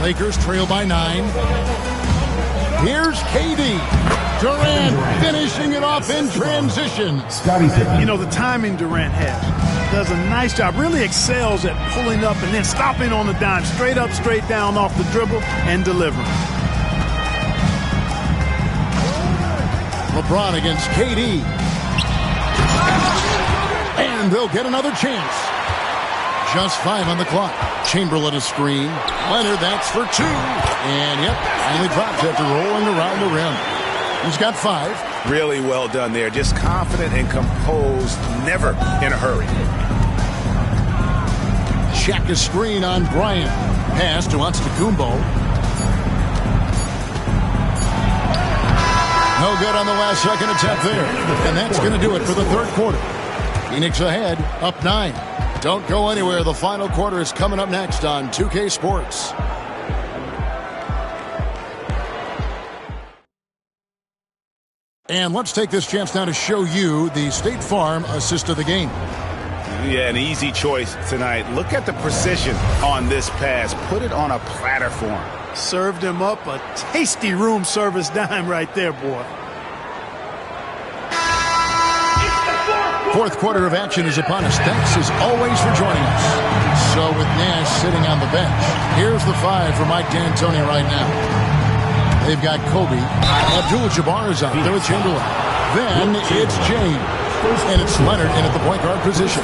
Lakers trail by 9. Here's KD. Durant finishing it off in transition. You know, the timing Durant has. Does a nice job. Really excels at pulling up and then stopping on the dime. Straight up, straight down off the dribble and delivering. LeBron against KD. And they'll get another chance. Just 5 on the clock. Chamberlain a screen. Leonard, that's for 2. And, yep, finally drops after rolling around the rim. He's got 5. Really well done there. Just confident and composed. Never in a hurry. Check a screen on Bryant. Pass to Antetokounmpo. No good on the last second attempt there. And that's going to do it for the third quarter. Phoenix ahead, up 9. Don't go anywhere. The final quarter is coming up next on 2K Sports. And let's take this chance now to show you the State Farm assist of the game. Yeah, an easy choice tonight. Look at the precision on this pass. Put it on a platter for him. Served him up a tasty room service dime right there, boy. Fourth quarter of action is upon us. Thanks as always for joining us. So with Nash sitting on the bench, here's the 5 for Mike D'Antoni right now. They've got Kobe. Abdul-Jabbar is out there with Chamberlain. Then it's James. And it's Leonard in at the point guard position.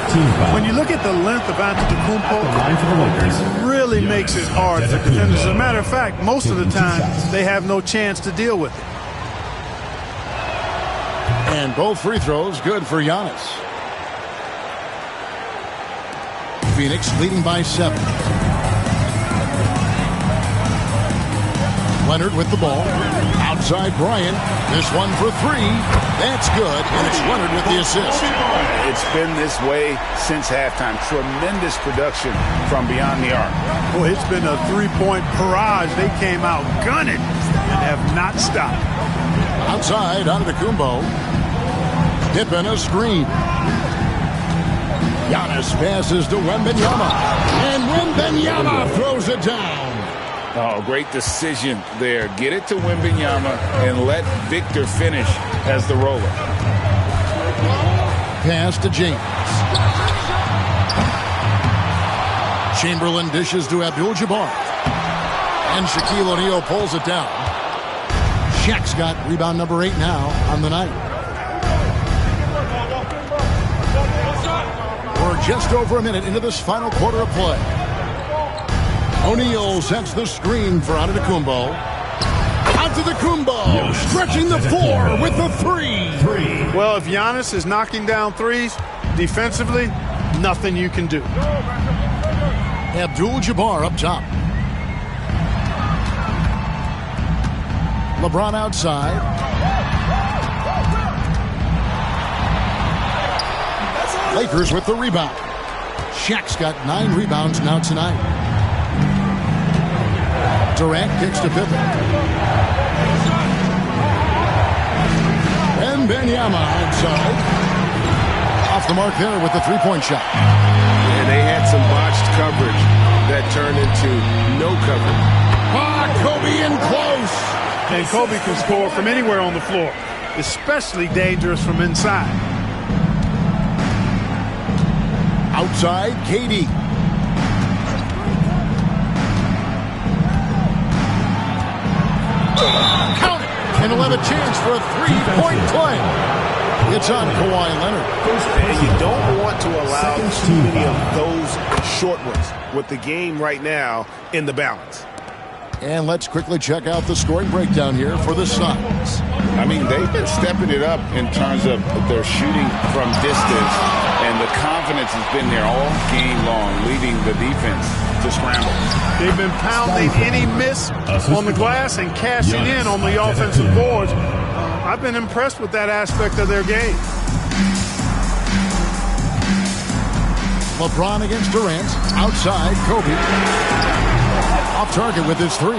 When you look at the length of Antetokounmpo, it really makes it hard for defenders. As a matter of fact, most of the time, they have no chance to deal with it. And both free throws good for Giannis. Phoenix leading by 7. Leonard with the ball. Outside Bryant. This one for 3. That's good. And it's Leonard with the assist. It's been this way since halftime. Tremendous production from beyond the arc. Boy, it's been a three-point barrage. They came out gunning and have not stopped. Outside, Antetokounmpo. Pippen a screen. Giannis passes to Wembanyama. And Wembanyama throws it down. Oh, great decision there. Get it to Wembanyama and let Victor finish as the roller. Pass to James. Chamberlain dishes to Abdul-Jabbar. And Shaquille O'Neal pulls it down. Shaq's got rebound number 8 now on the night. We're just over a minute into this final quarter of play. O'Neal sets the screen for Antetokounmpo. Antetokounmpo stretching the floor with the 3. Well, if Giannis is knocking down threes, defensively, nothing you can do. Abdul-Jabbar up top. LeBron outside. Lakers with the rebound. Shaq's got 9 rebounds now tonight. Durant kicks to Pippen. And Wembanyama outside. Off the mark there with the 3-point shot. And they had some botched coverage that turned into no coverage. Kobe in close. And Kobe can score from anywhere on the floor, especially dangerous from inside. Outside, KD. Count it. And he'll have a chance for a 3-point play. It's on Kawhi Leonard. And you don't want to allow too many of those short ones with the game right now in the balance. And let's quickly check out the scoring breakdown here for the Suns. I mean, they've been stepping it up in terms of their shooting from distance, and the confidence has been there all game long, leading the defense to scramble. They've been pounding any miss on the glass and cashing in on the offensive boards. I've been impressed with that aspect of their game. LeBron against Durant. Outside, Kobe. Off target with his 3.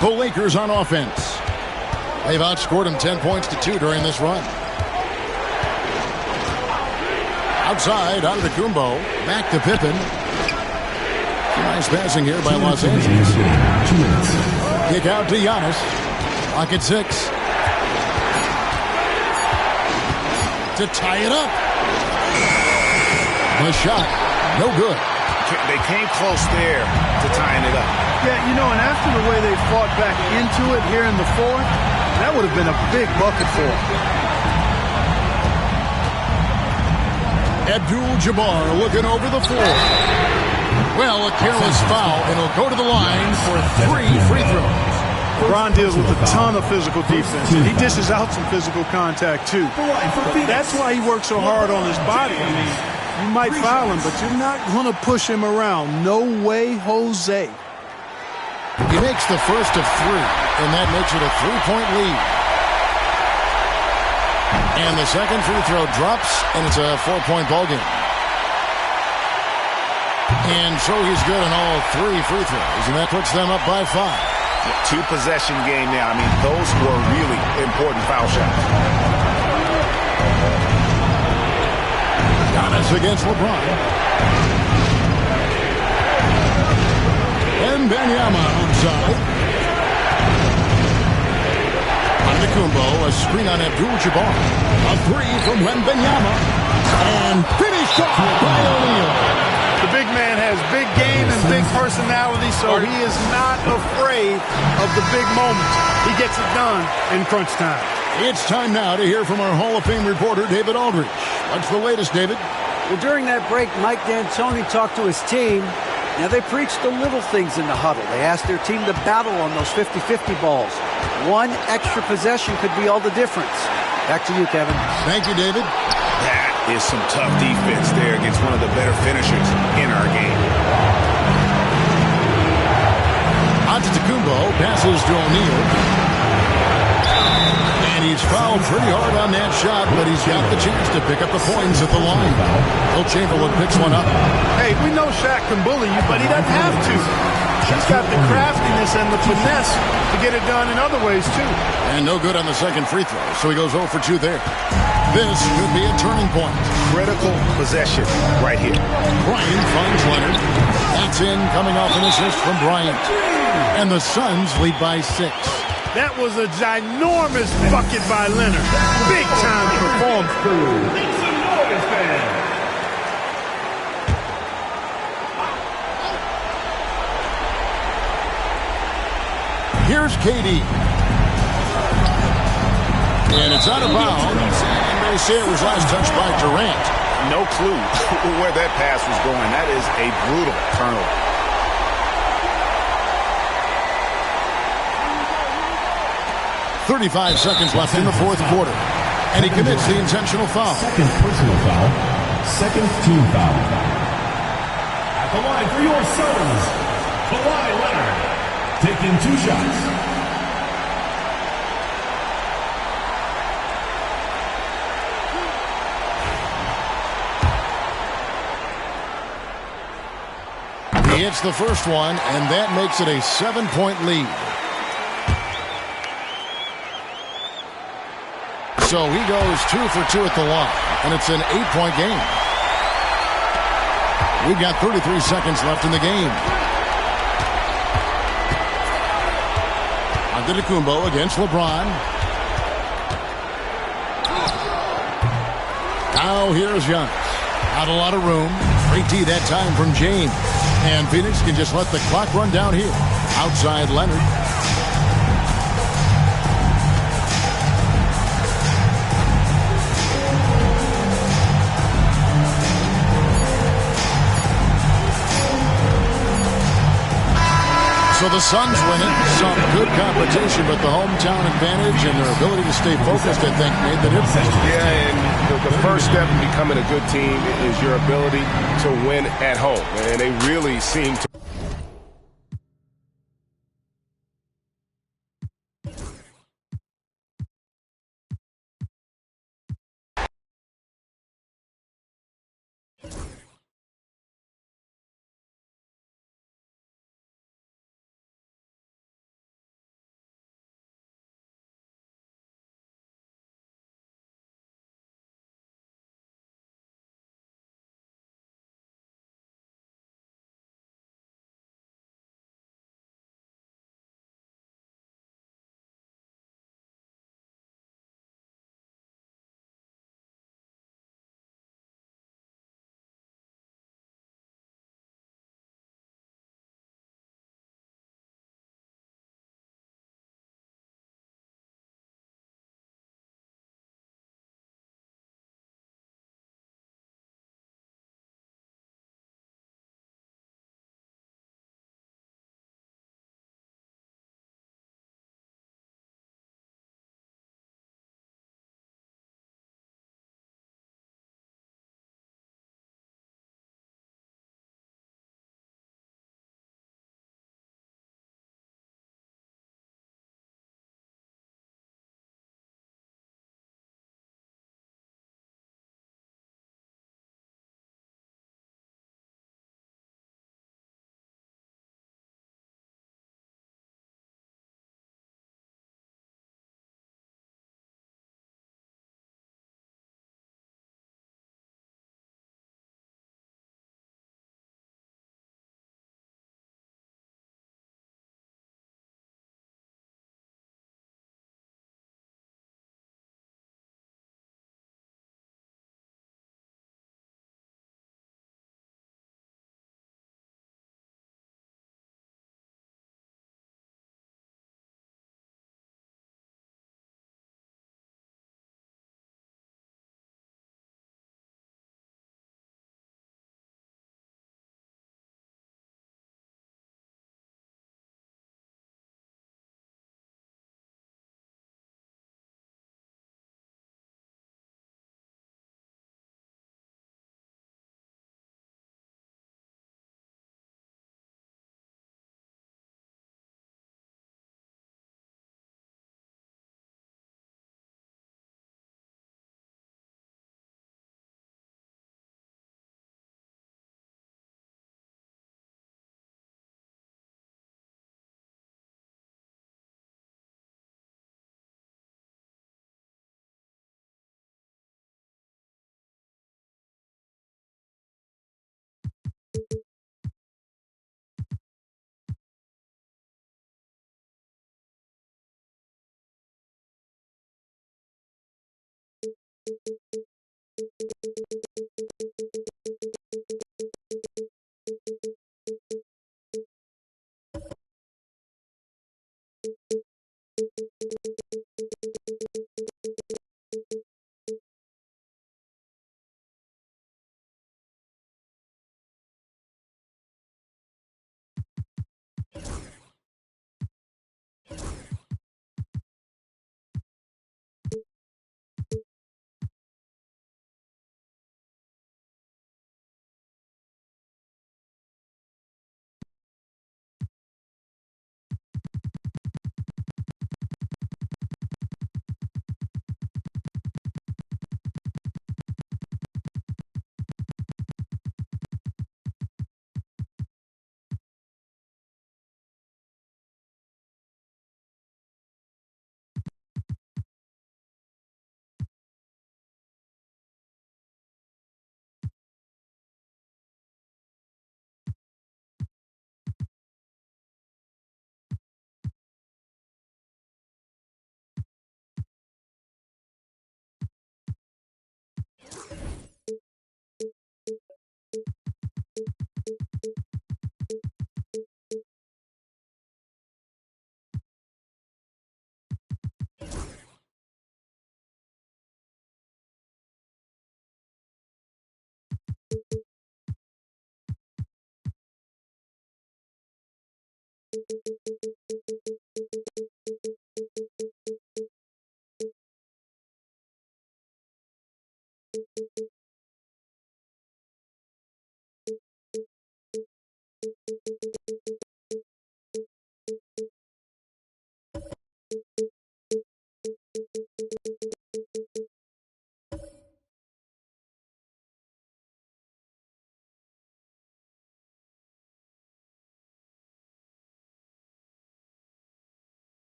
The Lakers on offense. They've outscored him 10 points to 2 during this run. Outside, Antetokounmpo. Back to Pippen. Nice passing here by Los Angeles. Kick out to Giannis. Clock at 6. To tie it up. The shot. No good. They came close there to tying it up. Yeah, you know, and after the way they fought back into it here in the fourth, that would have been a big bucket for them. Abdul-Jabbar looking over the floor. Well, a careless foul, and he'll go to the line for 3 free throws. LeBron deals with a ton of physical defense, and he dishes out some physical contact, too. That's why he works so hard on his body. I mean, you might foul him, but you're not going to push him around. No way, Jose. He makes the first of 3, and that makes it a 3-point lead. And the second free throw drops, and it's a 4-point ballgame. And so he's good on all 3 free throws, and that puts them up by 5. 2-possession game now. I mean, those were really important foul shots. Giannis pass against LeBron. And Wembanyama outside. Antetokounmpo, a screen on Abdul-Jabbar. A three from Wembanyama. And finished off by O'Neal. The big man has big game and big personality, so he is not afraid of the big moments. He gets it done in crunch time. It's time now to hear from our Hall of Fame reporter, David Aldridge. What's the latest, David? Well, during that break, Mike D'Antoni talked to his team. Now, they preached the little things in the huddle. They asked their team to battle on those 50-50 balls. One extra possession could be all the difference. Back to you, Kevin. Thank you, David. That is some tough defense there against one of the better finishers in our game. Antetokounmpo passes to O'Neal. And he's fouled pretty hard on that shot, but he's got the chance to pick up the points at the line. Will Chamberlain picks one up. Hey, we know Shaq can bully you, but he doesn't have to. He's got the craftiness and the finesse to get it done in other ways, too. And no good on the second free throw, so he goes 0 for 2 there. This could be a turning point. Critical possession right here. Bryant finds Leonard. That's in, coming off an assist from Bryant. And the Suns lead by 6. That was a ginormous bucket by Leonard. Big time performance. Here's KD. And it's out of bounds. And they say it was last touched by Durant. No clue where that pass was going. That is a brutal turnover. .35 seconds left in the fourth quarter. And he commits the intentional foul. Second personal foul. Second team foul. At the line for your Suns, Kawhi Leonard. Taking 2 shots. He hits the first one, and that makes it a 7-point lead. So he goes 2 for 2 at the line, and it's an 8-point game. We've got 33 seconds left in the game. Antetokounmpo against LeBron. Now here's Giannis. Not a lot of room. Great D that time from James. And Phoenix can just let the clock run down here. Outside Leonard. So the Suns win it. Some good competition, but the hometown advantage and their ability to stay focused, I think, made the difference. Yeah, and the first step in becoming a good team is your ability to win at home. And they really seem to.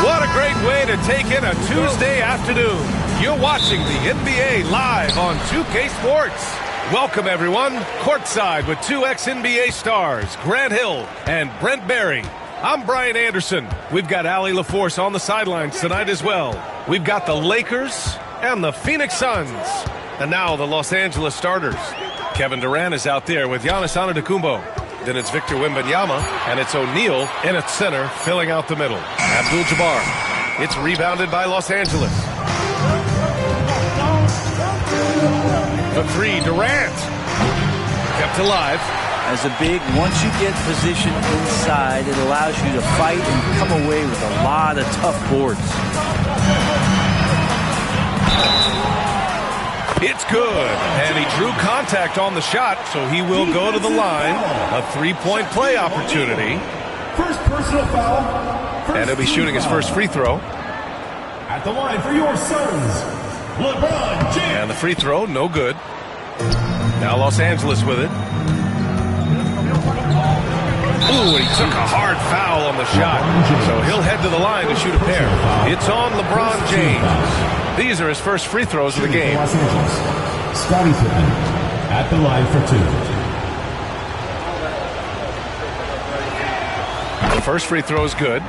What a great way to take in a Tuesday afternoon. You're watching the NBA live on 2K Sports. Welcome, everyone. Courtside with two ex-NBA stars, Grant Hill and Brent Barry. I'm Brian Anderson. We've got Allie LaForce on the sidelines tonight as well. We've got the Lakers and the Phoenix Suns. And now the Los Angeles starters. Kevin Durant is out there with Giannis Antetokounmpo. Then it's Victor Wembanyama, and it's O'Neal in at center, filling out the middle. Abdul-Jabbar. It's rebounded by Los Angeles. The three, Durant. Kept alive. As a big, once you get position inside, it allows you to fight and come away with a lot of tough boards. It's good, and he drew contact on the shot, so he will go to the line. A three-point play opportunity. First personal foul. And he'll be shooting his first free throw. At the line for your Suns, LeBron James. And the free throw, no good. Now Los Angeles with it. Ooh, he took a hard foul on the shot, so he'll head to the line to shoot a pair. It's on LeBron James. These are his first free throws of the game. Los Angeles, Scottie Pippen at the line for two. The first free throw is good.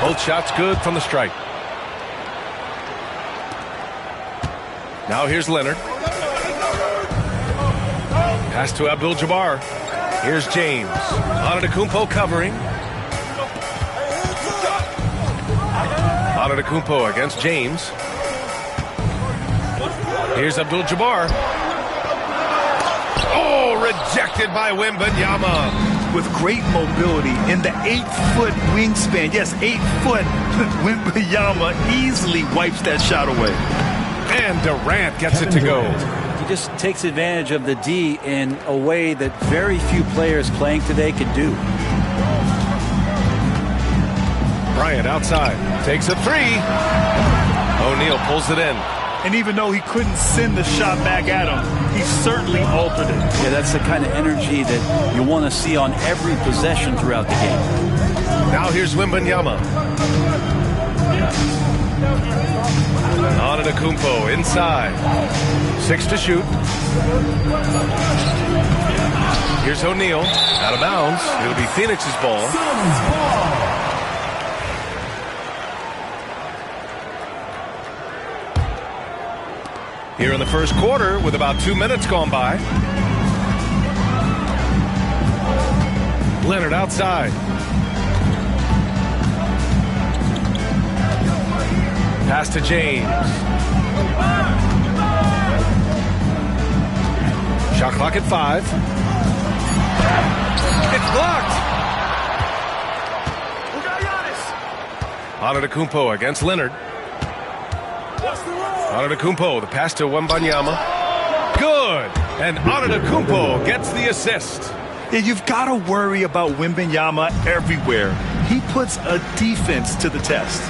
Both shots good from the stripe. Now here's Leonard. Pass to Abdul-Jabbar. Here's James. Antetokounmpo covering. Antetokounmpo against James. Here's Abdul-Jabbar. Oh, rejected by Wembanyama. With great mobility in the 8-foot wingspan. Yes, 8 foot. Wembanyama easily wipes that shot away. And Durant gets it to go. He just takes advantage of the D in a way that very few players playing today could do. Bryant outside. Takes a three. O'Neal pulls it in. And even though he couldn't send the shot back at him, he certainly altered it. Yeah, that's the kind of energy that you want to see on every possession throughout the game. Now here's Wembanyama. Antetokounmpo inside. 6 to shoot. Here's O'Neal. Out of bounds. It'll be Phoenix's ball. Here in the first quarter with about 2 minutes gone by. Leonard outside. Pass to James. Shot clock at 5. It's blocked. Antetokounmpo against Leonard. Antetokounmpo, the pass to Wembanyama. Good! And Antetokounmpo gets the assist. Yeah, you've got to worry about Wembanyama everywhere. He puts a defense to the test.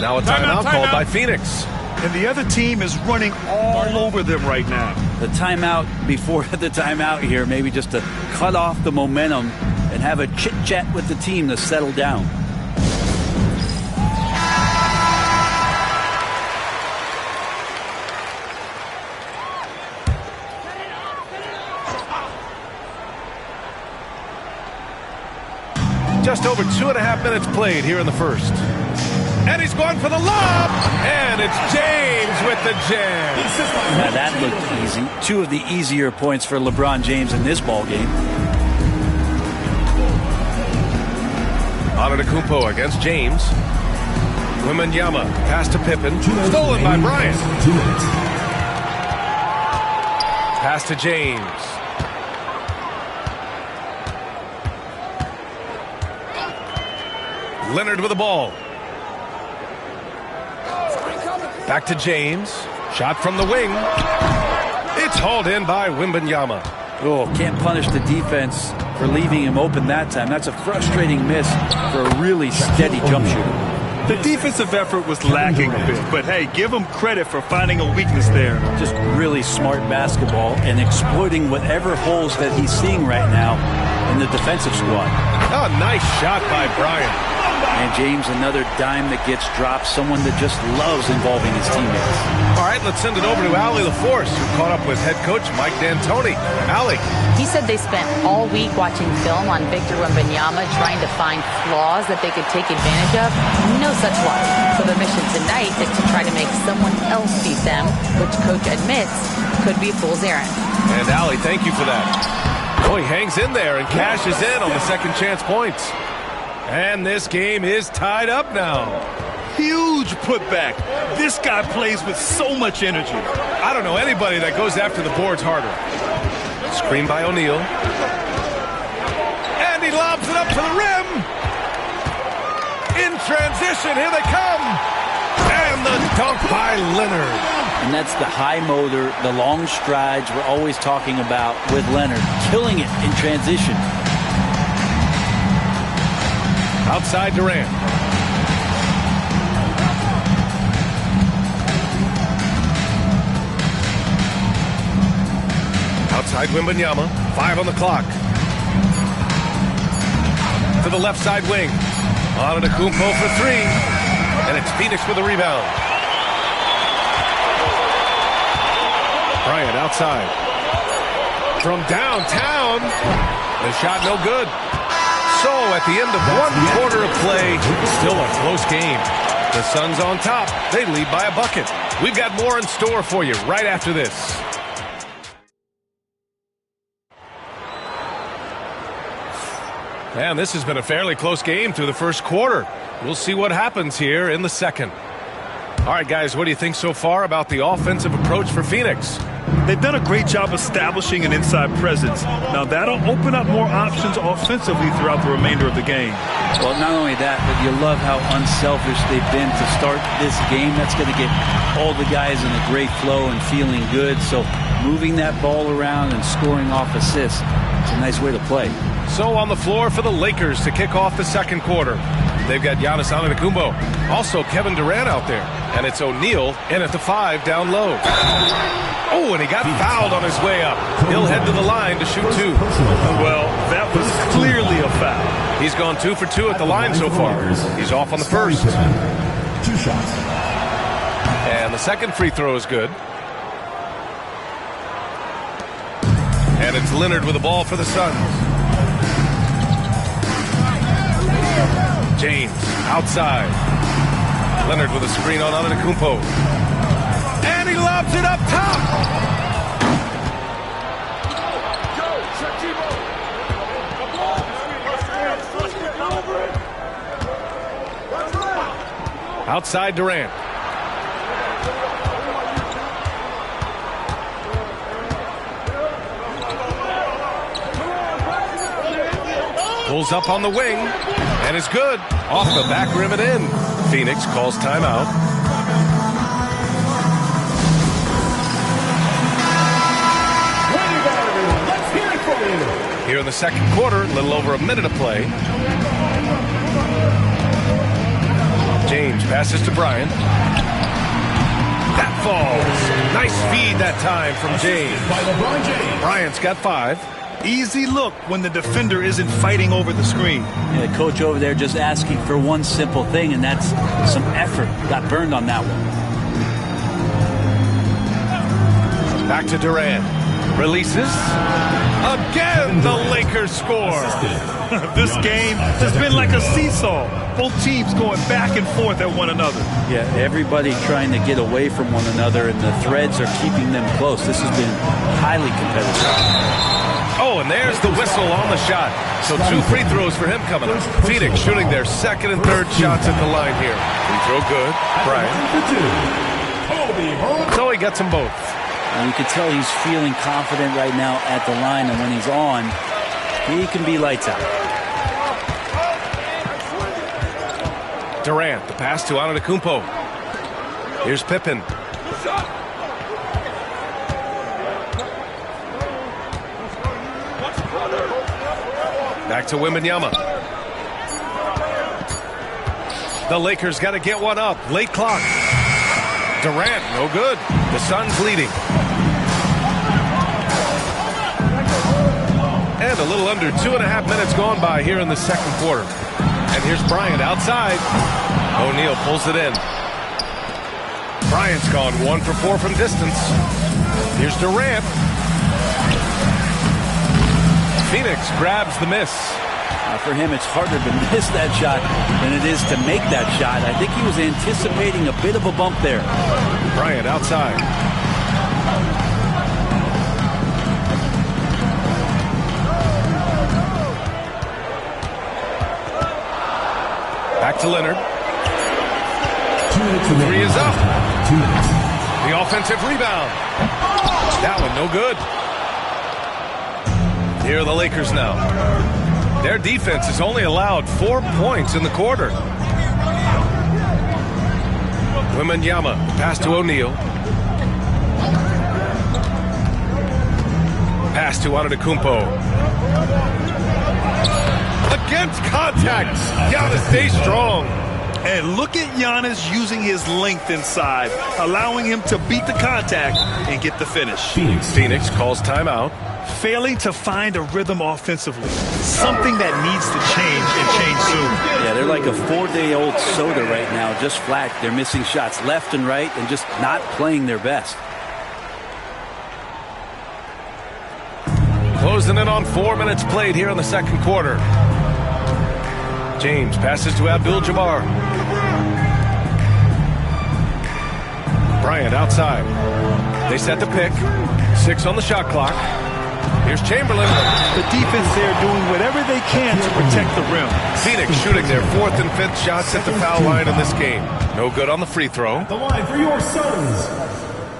Now a timeout called by Phoenix. And the other team is running all over them right now. The timeout before the timeout here, maybe just to cut off the momentum and have a chit-chat with the team to settle down. Just over 2.5 minutes played here in the first. And he's going for the lob. And it's James with the jam. Now that looked easy. 2 of the easier points for LeBron James in this ball game. Antetokounmpo against James. Wembanyama, pass to Pippen. Stolen by Bryant. Pass to James. Leonard with the ball. Back to James. Shot from the wing. It's hauled in by Wembanyama. Oh, can't punish the defense for leaving him open that time. That's a frustrating miss for a really steady jump shooter. The defensive effort was lacking a bit, but hey, give him credit for finding a weakness there. Just really smart basketball and exploiting whatever holes that he's seeing right now in the defensive squad. Oh, nice shot by Bryant. And James, another dime that gets dropped, someone that just loves involving his teammates. All right, let's send it over to Allie LaForce, who caught up with head coach Mike D'Antoni. Allie. He said they spent all week watching film on Victor Wembanyama, trying to find flaws that they could take advantage of. No such luck. So their mission tonight is to try to make someone else beat them, which coach admits could be a fool's errand. And Allie, thank you for that. Oh, he hangs in there and cashes in on the second chance points. And this game is tied up now. Huge putback. This guy plays with so much energy. I don't know anybody that goes after the boards harder. Screen by O'Neal. And he lobs it up to the rim. In transition, here they come. And the dunk by Leonard. And that's the high motor, the long strides we're always talking about with Leonard. Killing it in transition. Outside Durant. Outside Wembanyama. 5 on the clock. To the left side wing. Antetokounmpo for 3. And it's Phoenix with a rebound. Bryant outside. From downtown. The shot no good. So at the end of 1 quarter of play, still a close game. The Suns on top. They lead by a bucket. We've got more in store for you right after this. And this has been a fairly close game through the first quarter. We'll see what happens here in the second. All right, guys, what do you think so far about the offensive approach for Phoenix? They've done a great job establishing an inside presence. Now, that'll open up more options offensively throughout the remainder of the game. Well, not only that, but you love how unselfish they've been to start this game. That's going to get all the guys in a great flow and feeling good. So moving that ball around and scoring off assists, it's a nice way to play. So on the floor for the Lakers to kick off the second quarter. They've got Giannis Antetokounmpo. Also Kevin Durant out there. And it's O'Neal in at the 5 down low. Oh, and he got fouled on his way up. He'll head to the line to shoot 2. Well, that was clearly a foul. He's gone 2 for 2 at the line so far. He's off on the first. 2 shots. And the second free throw is good. And it's Leonard with the ball for the Suns. James outside. Leonard with a screen on Antetokounmpo. And he lobs it up top. Outside Durant. Pulls up on the wing, and is good. Off the back rim and in. Phoenix calls timeout. Let's hear it for you. Here in the second quarter, a little over a minute of play. James passes to Bryant. That falls. Nice feed that time from James. By LeBron James. Bryant's got 5. Easy look when the defender isn't fighting over the screen. Yeah, the coach over there just asking for one simple thing, and that's some effort. Got burned on that one. Back to Durant. Releases. Again, the Lakers score. This game has been like a seesaw. Both teams going back and forth at one another. Yeah, everybody trying to get away from one another, and the threads are keeping them close. This has been highly competitive. Oh, and there's the whistle on the shot. So 2 free throws for him coming up. Phoenix shooting their second and third shots at the line here. Free throw good. Bryant. So he gets them both. And you can tell he's feeling confident right now at the line, and when he's on, he can be lights out. Durant, the pass to Antetokounmpo. Here's Pippen. Back to Wembanyama. The Lakers got to get one up. Late clock. Durant, no good. The Suns leading. And a little under 2.5 minutes gone by here in the second quarter. And here's Bryant outside. O'Neal pulls it in. Bryant's gone 1 for 4 from distance. Here's Durant. Phoenix grabs the miss. For him, it's harder to miss that shot than it is to make that shot. I think he was anticipating a bit of a bump there. Bryant outside. Back to Leonard. 2 minutes remaining. 3 is up. 2 minutes. The offensive rebound. That one no good. Here are the Lakers now. Their defense has only allowed 4 points in the quarter. Wembanyama, pass to O'Neal. Pass to Antetokounmpo. Against contact. Giannis stays strong. And look at Giannis using his length inside, allowing him to beat the contact and get the finish. Phoenix calls timeout. Failing to find a rhythm offensively. Something that needs to change and change soon. Yeah, they're like a 4-day-old soda right now, just flat. They're missing shots left and right and just not playing their best. Closing in on 4 minutes played here in the second quarter. James passes to Abdul-Jabbar. Bryant outside. They set the pick. 6 on the shot clock. Here's Chamberlain. The defense there doing whatever they can to protect the rim. Phoenix shooting their 4th and 5th shots at the foul line in this game. No good on the free throw. At the line for your Suns,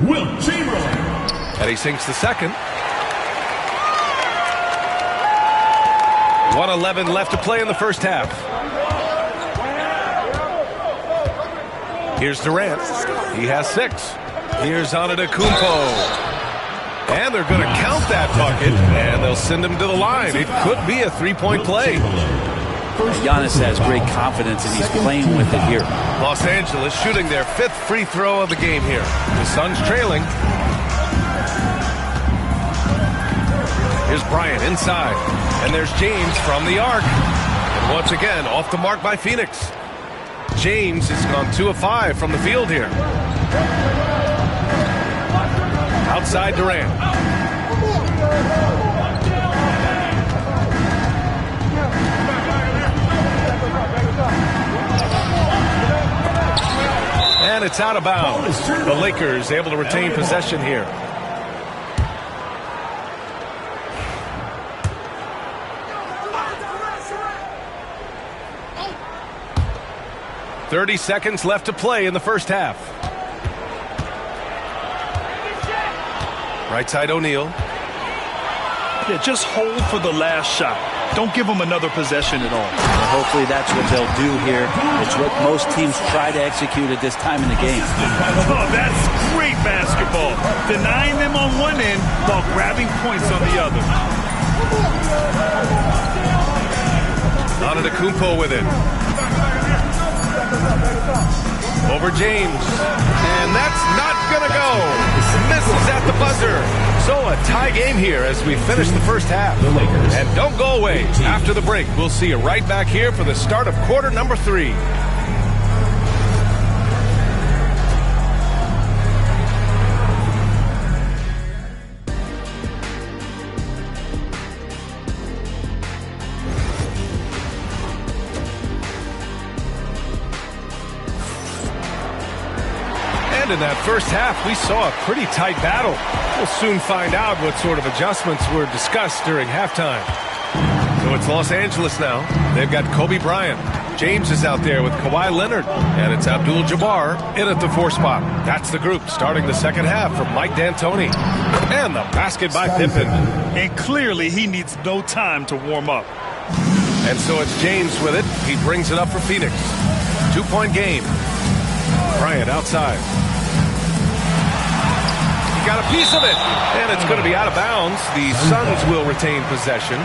Wilt Chamberlain. And he sinks the second. 1:11 left to play in the first half. Here's Durant. He has 6. Here's Antetokounmpo. And they're going to count that bucket, and they'll send him to the line. It could be a three-point play. Giannis has great confidence, and he's playing with it here. Los Angeles shooting their 5th free throw of the game here. The Suns trailing. Here's Bryant inside. And there's James from the arc. And once again, off the mark by Phoenix. James has gone 2 of 5 from the field here. Outside Durant. And it's out of bounds. The Lakers able to retain possession here. .30 seconds left to play in the first half. Right side O'Neal. Yeah, just hold for the last shot. Don't give them another possession at all. Well, hopefully that's what they'll do here. It's what most teams try to execute at this time in the game. Oh, that's great basketball. Denying them on one end while grabbing points on the other. Antetokounmpo with it. Over James. And that's not going to go. Misses at the buzzer. So a tie game here as we finish the first half. And don't go away. After the break, we'll see you right back here for the start of quarter number 3. In that first half, we saw a pretty tight battle. We'll soon find out what sort of adjustments were discussed during halftime. So it's Los Angeles now. They've got Kobe Bryant. James is out there with Kawhi Leonard. And it's Abdul-Jabbar in at the 4 spot. That's the group starting the second half from Mike D'Antoni. And the basket by Pippen. And clearly he needs no time to warm up. And so it's James with it. He brings it up for Phoenix. 2-point game. Bryant outside. Got a piece of it, and it's going to be out of bounds. The Suns will retain possession.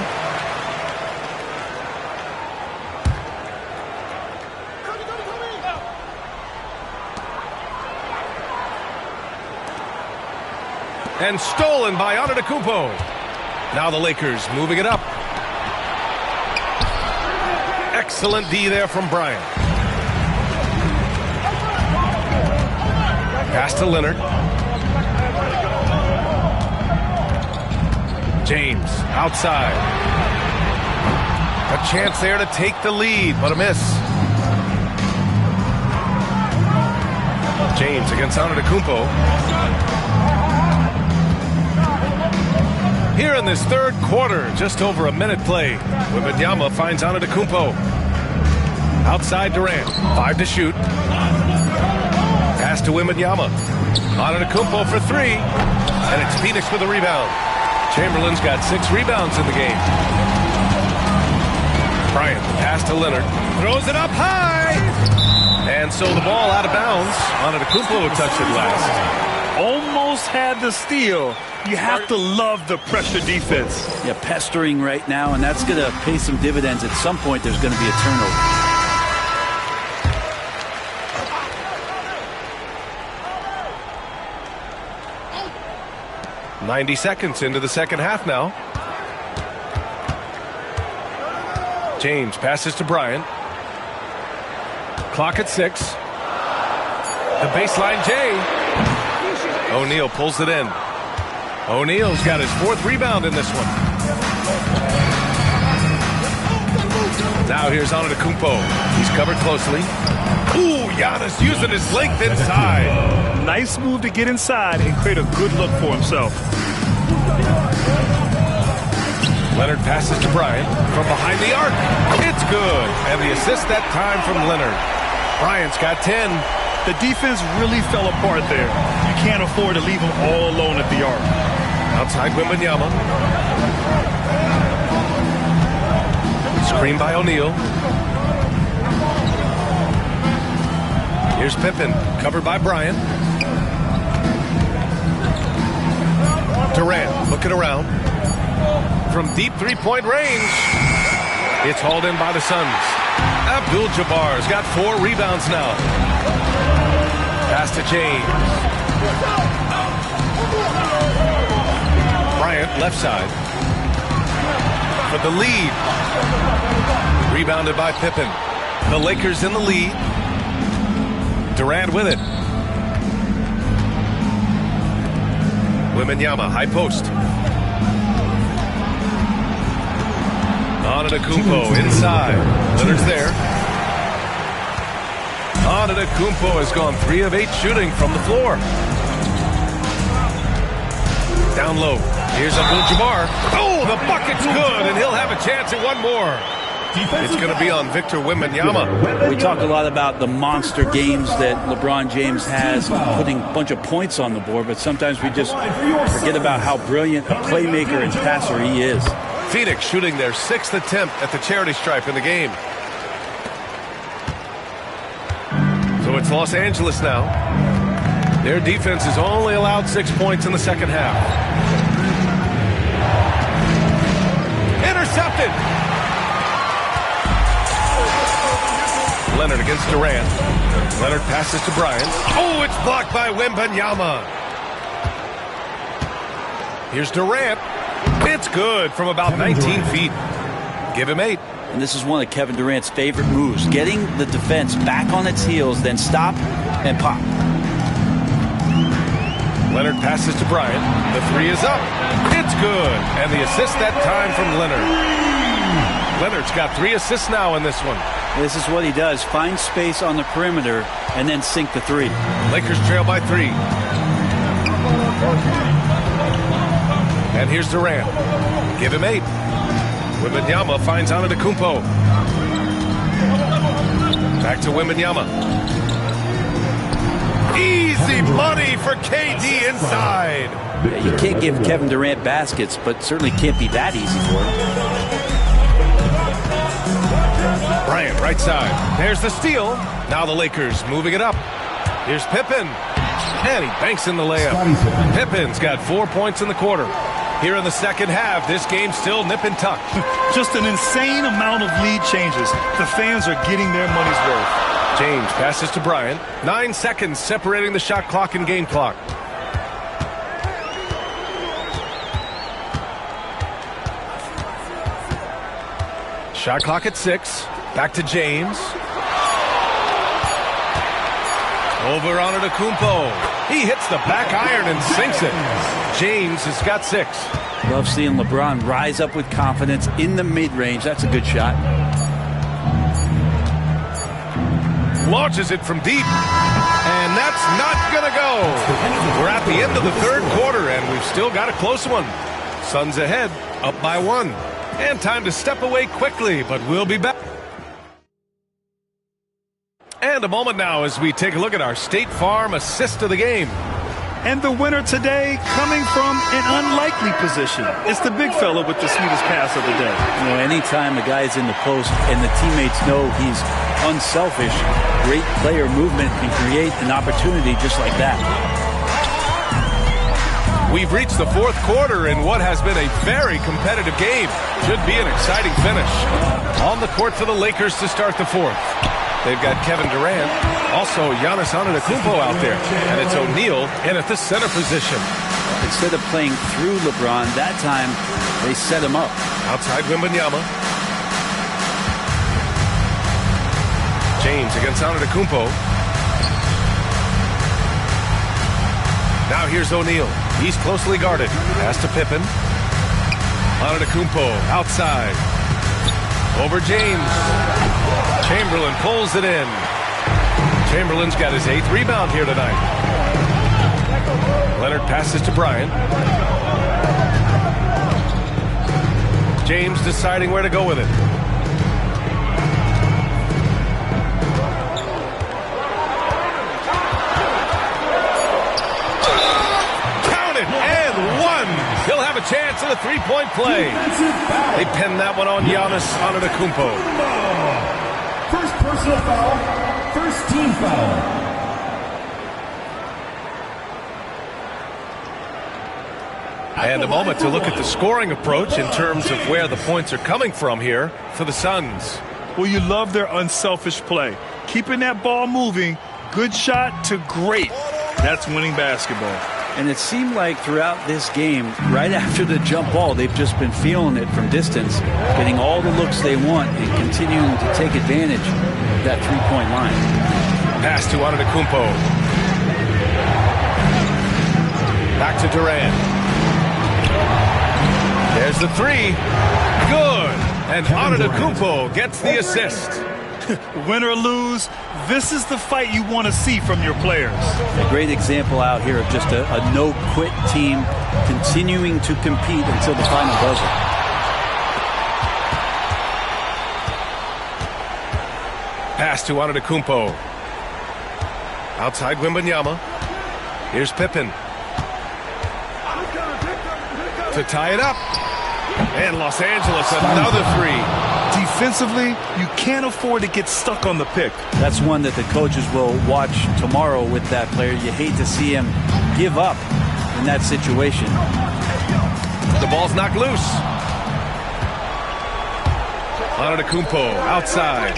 And stolen by Antetokounmpo. Now the Lakers moving it up. Excellent D there from Bryant. Pass to Leonard. James outside. A chance there to take the lead, but a miss. James against Antetokounmpo. Here in this third quarter, just over a minute played. Wembanyama finds Antetokounmpo. Outside Durant, 5 to shoot. Pass to Wembanyama. Antetokounmpo for 3. And it's Phoenix with a rebound. Chamberlain's got 6 rebounds in the game. Bryant, pass to Leonard. Throws it up high. And so the ball out of bounds. Antetokounmpo touched it last. Almost had the steal. You have to love the pressure defense. Yeah, pestering right now, and that's going to pay some dividends. At some point, there's going to be a turnover. 90 seconds into the second half now. James passes to Bryant. Clock at 6. The baseline J. O'Neal pulls it in. O'Neal's got his 4th rebound in this one. Now here's Antetokounmpo. He's covered closely. Ooh, Giannis using his length inside. Nice move to get inside and create a good look for himself. Leonard passes to Bryant from behind the arc. It's good. And the assist that time from Leonard. Bryant's got 10. The defense really fell apart there. You can't afford to leave them all alone at the arc. Outside Wembanyama. Screen by O'Neal. Here's Pippen, covered by Bryant. Durant looking around. From deep three-point range. It's hauled in by the Suns. Abdul-Jabbar's got 4 rebounds now. Pass to James. Bryant, left side. For the lead. Rebounded by Pippen. The Lakers in the lead. Durant with it. Wembanyama, high post. Antetokounmpo inside. Leonard's there. Antetokounmpo has gone 3 of 8 shooting from the floor. Down low. Here's Abdul-Jabbar. Oh, the bucket's good, and he'll have a chance at one more. It's going to be on Victor Wembanyama. We talk a lot about the monster games that LeBron James has, putting a bunch of points on the board, but sometimes we just forget about how brilliant a playmaker and passer he is. Phoenix shooting their 6th attempt at the charity stripe in the game. So it's Los Angeles now. Their defense has only allowed 6 points in the second half. Intercepted. Leonard against Durant. Leonard passes to Bryant. Oh, it's blocked by Wembanyama. Here's Durant. It's good from about 19 feet. Give him 8. And this is one of Kevin Durant's favorite moves, getting the defense back on its heels, then stop and pop. Leonard passes to Bryant. The 3 is up. It's good. And the assist that time from Leonard. Leonard's got 3 assists now in this one. This is what he does. Find space on the perimeter and then sink the 3. Lakers trail by 3. And here's Durant. Give him 8. Wembanyama finds Antetokounmpo. Back to Wembanyama. Easy money for KD inside. Yeah, you can't give Kevin Durant baskets, but certainly can't be that easy for him. Bryant, right side. There's the steal. Now the Lakers moving it up. Here's Pippen. And he banks in the layup. Pippen's got 4 points in the quarter. Here in the second half, this game's still nip and tuck. Just an insane amount of lead changes. The fans are getting their money's worth. James passes to Bryant. 9 seconds separating the shot clock and game clock. Shot clock at 6. Back to James. Over Antetokounmpo. He hits the back iron and sinks it. James has got 6. Love seeing LeBron rise up with confidence in the mid-range. That's a good shot. Launches it from deep. And that's not going to go. We're at the end of the third quarter, and we've still got a close one. Suns ahead, up by 1. And time to step away quickly, but we'll be back. And a moment now as we take a look at our State Farm assist of the game. And the winner today coming from an unlikely position. It's the big fella with the sweetest pass of the day. You know, anytime a guy's in the post and the teammates know he's unselfish, great player movement can create an opportunity just like that. We've reached the fourth quarter in what has been a very competitive game. Should be an exciting finish. On the court for the Lakers to start the fourth. They've got Kevin Durant, also Giannis Antetokounmpo out there, and it's O'Neal in at the center position. Instead of playing through LeBron, that time they set him up. Outside Wembanyama. James against Antetokounmpo. Now here's O'Neal. He's closely guarded. Pass to Pippen. Antetokounmpo outside. Over James. Chamberlain pulls it in. Chamberlain's got his 8th rebound here tonight. Leonard passes to Bryant. James deciding where to go with it. Count it, and one. He'll have a chance at a three-point play. They pin that one on Giannis Antetokounmpo. First personal foul, first team foul. And a moment to look at the scoring approach in terms of where the points are coming from here for the Suns. Well, you love their unselfish play. Keeping that ball moving, good shot to great. That's winning basketball. And it seemed like throughout this game, right after the jump ball, they've just been feeling it from distance, getting all the looks they want and continuing to take advantage of that three-point line. Pass to Antetokounmpo. Back to Durant. There's the three. Good. And Antetokounmpo gets the assist. Win or lose, this is the fight you want to see from your players. A great example out here of just a no-quit team continuing to compete until the final buzzer. Pass to Antetokounmpo. Outside Wembanyama. Here's Pippen. To tie it up. And Los Angeles, another three. Defensively, you can't afford to get stuck on the pick. That's one that the coaches will watch tomorrow with that player. You hate to see him give up in that situation. The ball's knocked loose. Antetokounmpo outside.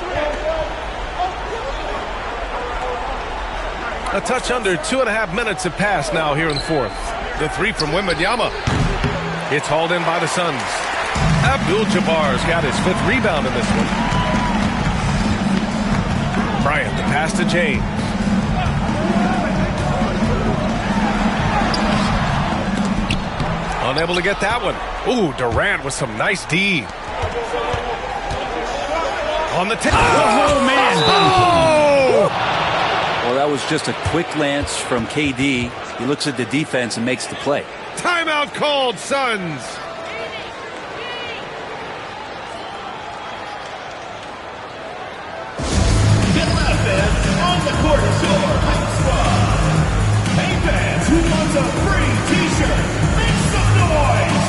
A touch under 2.5 minutes have passed now here in the fourth. The three from Wembanyama. It's hauled in by the Suns. Abdul-Jabbar's got his 5th rebound in this one. Bryant, the pass to James. Unable to get that one. Ooh, Durant with some nice D. On the tip. Oh, man. Oh! Well, that was just a quick lance from KD. He looks at the defense and makes the play. Timeout called, Suns. Get left fans on the court is your hype squad. Hey fans, who wants a free t-shirt? Make some noise.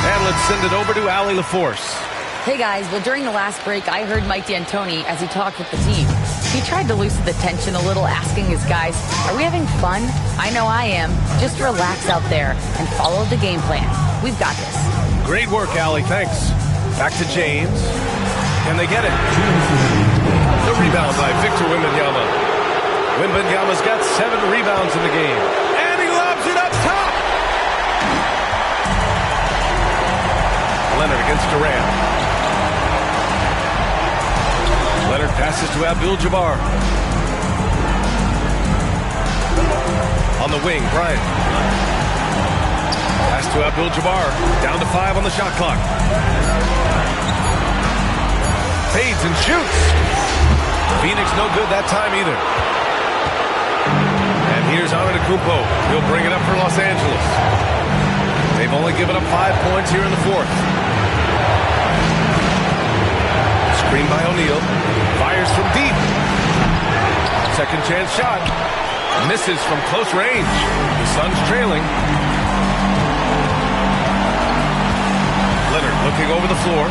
And let's send it over to Allie LaForce. Hey guys, well during the last break, I heard Mike D'Antoni as he talked with the team. He tried to loosen the tension a little, asking his guys, are we having fun? I know I am. Just relax out there and follow the game plan. We've got this. Great work, Allie. Thanks. Back to James. Can they get it? The rebound by Victor Wembanyama. Wembanyama's got 7 rebounds in the game. And he lobs it up top. Leonard against Durant. Leonard passes to Abdul-Jabbar. On the wing, Bryant. Pass to Abdul-Jabbar. Down to 5 on the shot clock. Fades and shoots. Phoenix no good that time either. And here's Antetokounmpo. He'll bring it up for Los Angeles. They've only given up 5 points here in the fourth. Screen by O'Neal. Fires from deep. Second chance shot. Misses from close range. The Suns trailing. Leonard looking over the floor.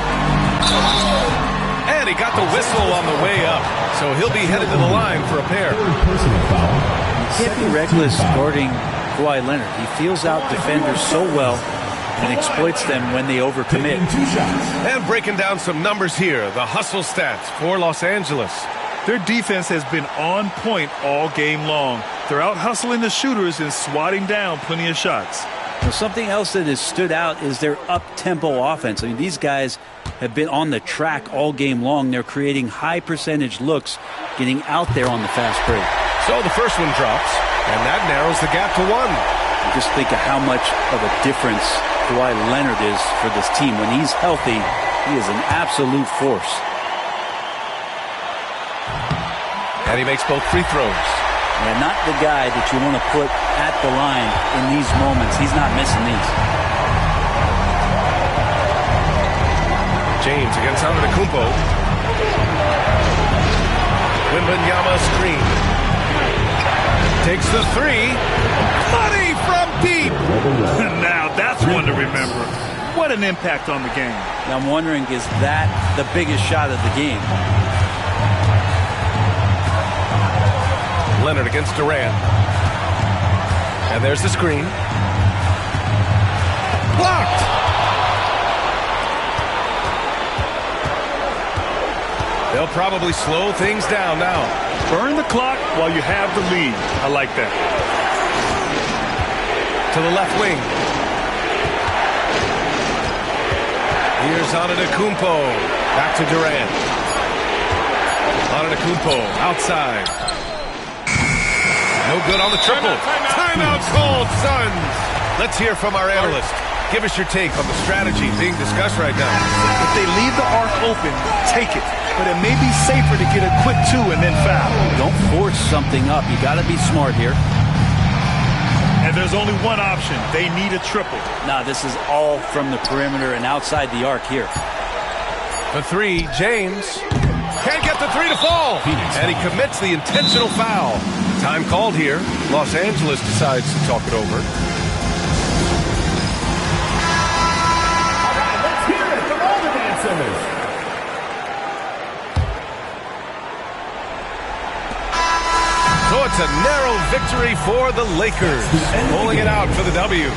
And he got the whistle on the way up. So he'll be headed to the line for a pair. He can't be reckless guarding Kawhi Leonard. He feels out defenders so well and exploits them when they overcommit. And breaking down some numbers here, the hustle stats for Los Angeles. Their defense has been on point all game long. They're out hustling the shooters and swatting down plenty of shots. Well, something else that has stood out is their up-tempo offense. I mean, these guys have been on the track all game long. They're creating high percentage looks, getting out there on the fast break. So the first one drops, and that narrows the gap to 1. Just think of how much of a difference Kawhi Leonard is for this team. When he's healthy, he is an absolute force. And he makes both free throws. And not the guy that you want to put at the line in these moments. He's not missing these. James against Antetokounmpo. Wembanyama screen. Takes the three. Money from deep. Now that's one to remember. What an impact on the game. Now I'm wondering, is that the biggest shot of the game? Leonard against Durant. And there's the screen. Blocked! They'll probably slow things down now. Burn the clock while you have the lead. I like that. To the left wing. Here's Antetokounmpo. Back to Durant. Antetokounmpo outside. No good on the triple. Timeout called, Suns. Let's hear from our analyst. Give us your take on the strategy being discussed right now. If they leave the arc open, take it. But it may be safer to get a quick two and then foul. Don't force something up. You got to be smart here. And there's only one option. They need a triple. Now this is all from the perimeter and outside the arc here. The three, James. Can't get the three to fall. And he commits the intentional foul. Time called here. Los Angeles decides to talk it over. All right, let's hear it from all the dancers. So it's a narrow victory for the Lakers, pulling it out for the W.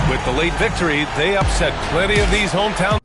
With the late victory, they upset plenty of these hometown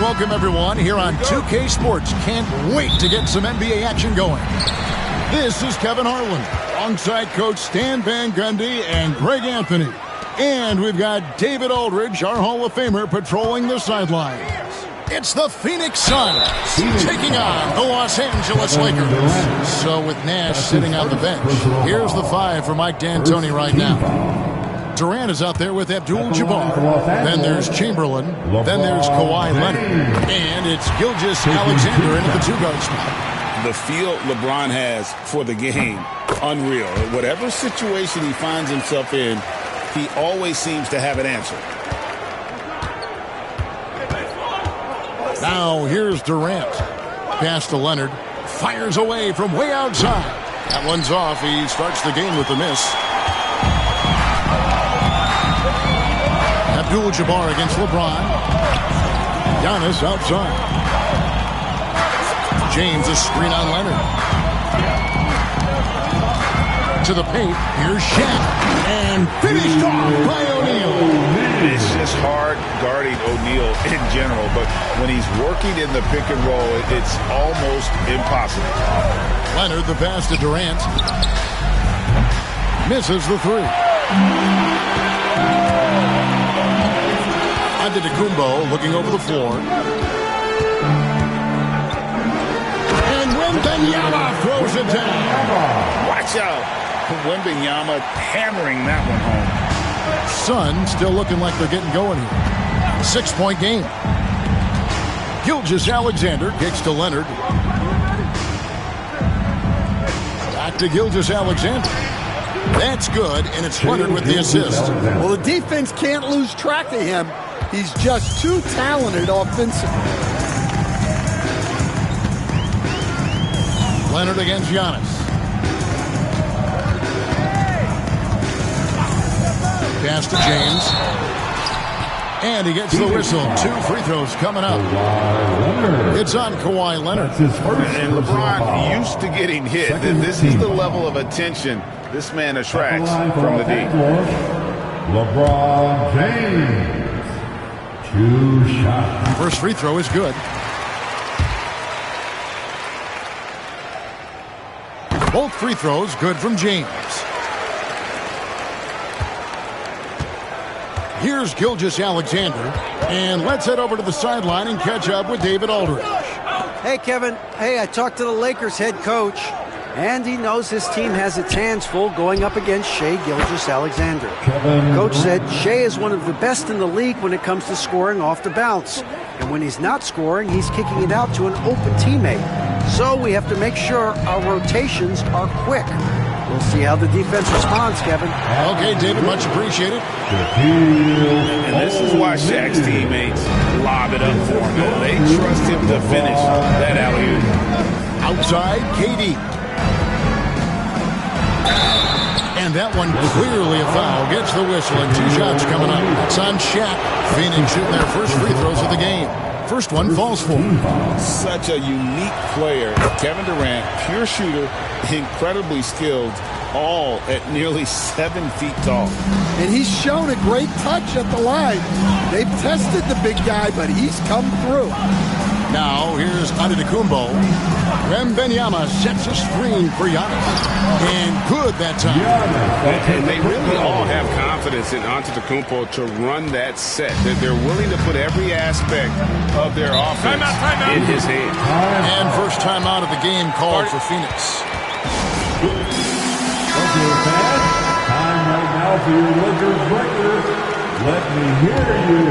welcome everyone here on 2K Sports. Can't wait to get some NBA action going. This is Kevin Harlan, alongside Coach Stan Van Gundy and Greg Anthony. And we've got David Aldridge, our Hall of Famer, patrolling the sidelines. It's the Phoenix Suns taking on the Los Angeles Lakers. So with Nash sitting on the bench, here's the 5 for Mike D'Antoni right now. Durant is out there with Abdul-Jabbar. Then there's Chamberlain. Then there's Kawhi Leonard. And it's Gilgeous-Alexander into the 2-guard spot. The feel LeBron has for the game, unreal. Whatever situation he finds himself in, he always seems to have an answer. Now here's Durant. Pass to Leonard. Fires away from way outside. That one's off. He starts the game with a miss. Abdul-Jabbar against LeBron. Giannis outside. James a screen on Leonard. To the paint. Here's Shaq. And finished off by O'Neal. It's just hard guarding O'Neal in general, but when he's working in the pick and roll, it's almost impossible. Leonard the pass to Durant. Misses the 3. Antetokounmpo looking over the floor. And Wembanyama throws it down. Watch out. Wembanyama hammering that one home. Suns still looking like they're getting going here. 6-point game. Gilgeous-Alexander kicks to Leonard. Back to Gilgeous-Alexander. That's good, and it's Leonard with the assist. Well, the defense can't lose track of him. He's just too talented offensively. Leonard against Giannis. Pass to James. And he gets the whistle. 2 free throws coming up. It's on Kawhi Leonard. And LeBron used to getting hit. This is the level of attention this man attracts from the deep. LeBron James. 2 shots. First free throw is good. Both free throws good from James. Here's Gilgeous-Alexander. And let's head over to the sideline and catch up with David Aldridge. Hey, Kevin. Hey, I talked to the Lakers head coach, and he knows his team has its hands full going up against Shai Gilgeous-Alexander. Coach said Shai is one of the best in the league when it comes to scoring off the bounce. And when he's not scoring, he's kicking it out to an open teammate. So we have to make sure our rotations are quick. We'll see how the defense responds, Kevin. Okay, David, much appreciated. And this is why Shaq's teammates lob it up for him. They trust him to finish that alley-oop. Outside, KD. And that one clearly a foul. Gets the whistle and 2 shots coming up. It's on Shaq. Phoenix shooting their first free throws of the game. First one falls for him. Such a unique player. Kevin Durant, pure shooter, incredibly skilled, all at nearly 7 feet tall. And he's shown a great touch at the line. They've tested the big guy, but he's come through. Now here's Antetokounmpo. Wembanyama sets a screen for Giannis. And good that time. And they really all have confidence in Antetokounmpo to run that set. They're willing to put every aspect of their offense in his hands. And first timeout of the game called for Phoenix. Okay, fans. Time right now for your Lakers record. Let me hear you.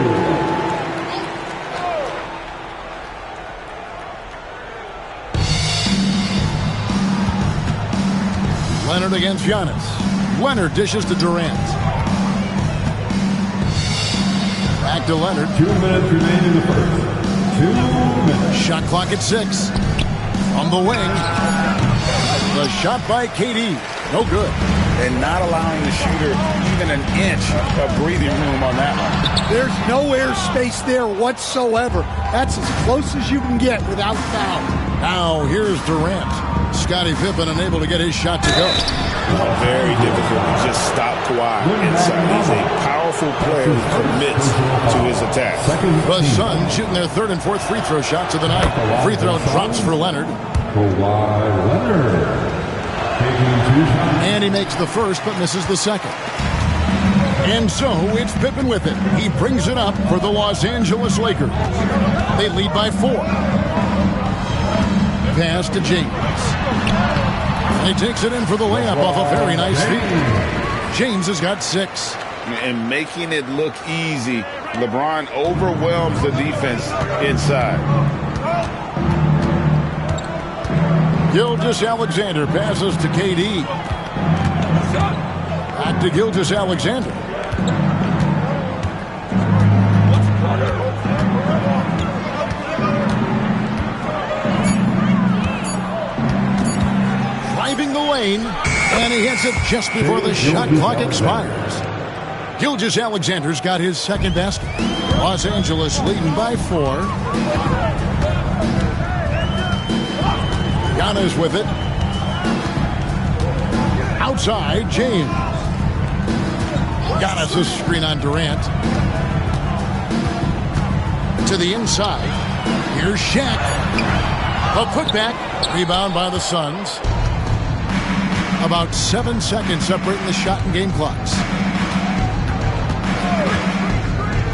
Leonard against Giannis. Leonard dishes to Durant. Back to Leonard. 2 minutes remain in the first. 2 minutes. Shot clock at 6. On the wing. The shot by KD. No good. And not allowing the shooter even an inch of breathing room on that one. There's no air space there whatsoever. That's as close as you can get without foul. Now here's Durant. Scottie Pippen unable to get his shot to go. Very difficult to just stop Kawhi inside. He's a powerful player who commits to his attack. The Suns shooting their third and fourth free throw shots of the night. Free throw drops for Leonard. Kawhi Leonard. And he makes the first but misses the second. And so it's Pippen with it. He brings it up for the Los Angeles Lakers. They lead by 4. Pass to James. He takes it in for the layup off a very nice feed. James has got 6. And making it look easy, LeBron overwhelms the defense inside. Gilgeous-Alexander passes to KD. Back to Gilgeous-Alexander. Driving the lane, and he hits it just before the shot clock expires. Gilgeous-Alexander's got his second basket. Los Angeles leading by 4. Giannis with it. Outside, James. Giannis' screen on Durant. To the inside. Here's Shaq. A putback. Rebound by the Suns. About 7 seconds separating the shot and game clocks.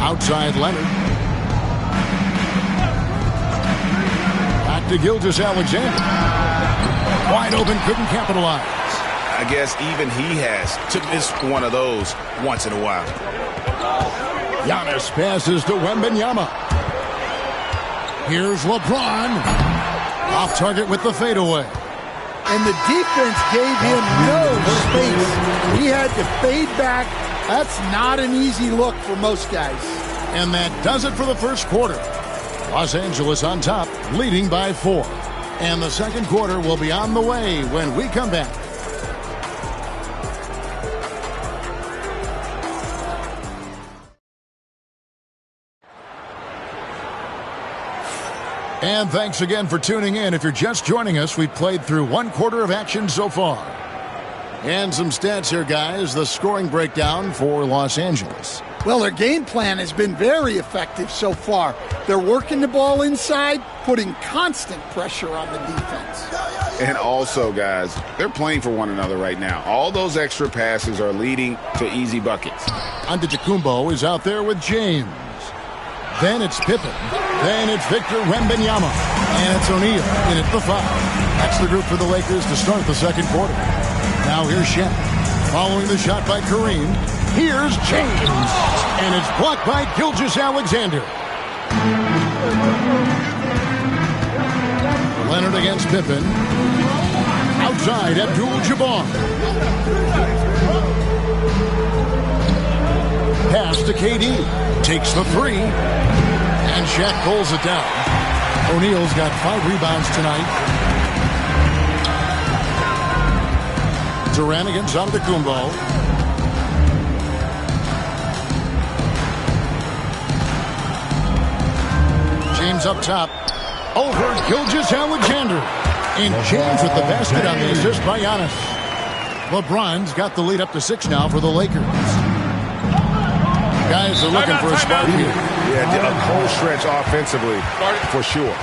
Outside Leonard. Back to Gilgeous-Alexander. Wide open, couldn't capitalize. I guess even he has to miss one of those once in a while. Giannis passes to Wembanyama. Here's LeBron. Off target with the fadeaway. And the defense gave him no space. He had to fade back. That's not an easy look for most guys. And that does it for the first quarter. Los Angeles on top, leading by 4. And the second quarter will be on the way when we come back. And thanks again for tuning in. If you're just joining us, we've played through 1 quarter of action so far. And some stats here, guys. The scoring breakdown for Los Angeles. Well, their game plan has been very effective so far. They're working the ball inside, putting constant pressure on the defense. And also, guys, they're playing for one another right now. All those extra passes are leading to easy buckets. Antetokounmpo is out there with James. Then it's Pippen. Then it's Victor Wembanyama. And it's O'Neal in at the 5. That's the group for the Lakers to start the second quarter. Now here's Shaq. Following the shot by Kareem. Here's James. And it's blocked by Gilgeous-Alexander. Leonard against Pippen. Outside, Abdul-Jabbar. Pass to KD. Takes the 3. And Shaq pulls it down. O'Neal's got 5 rebounds tonight. Durant against Antetokounmpo. James up top. Over Gilgeous-Alexander. And James with the basket on the assist by Giannis. LeBron's got the lead up to 6 now for the Lakers. Guys are looking for a spark here. Yeah, a cold stretch offensively, for sure.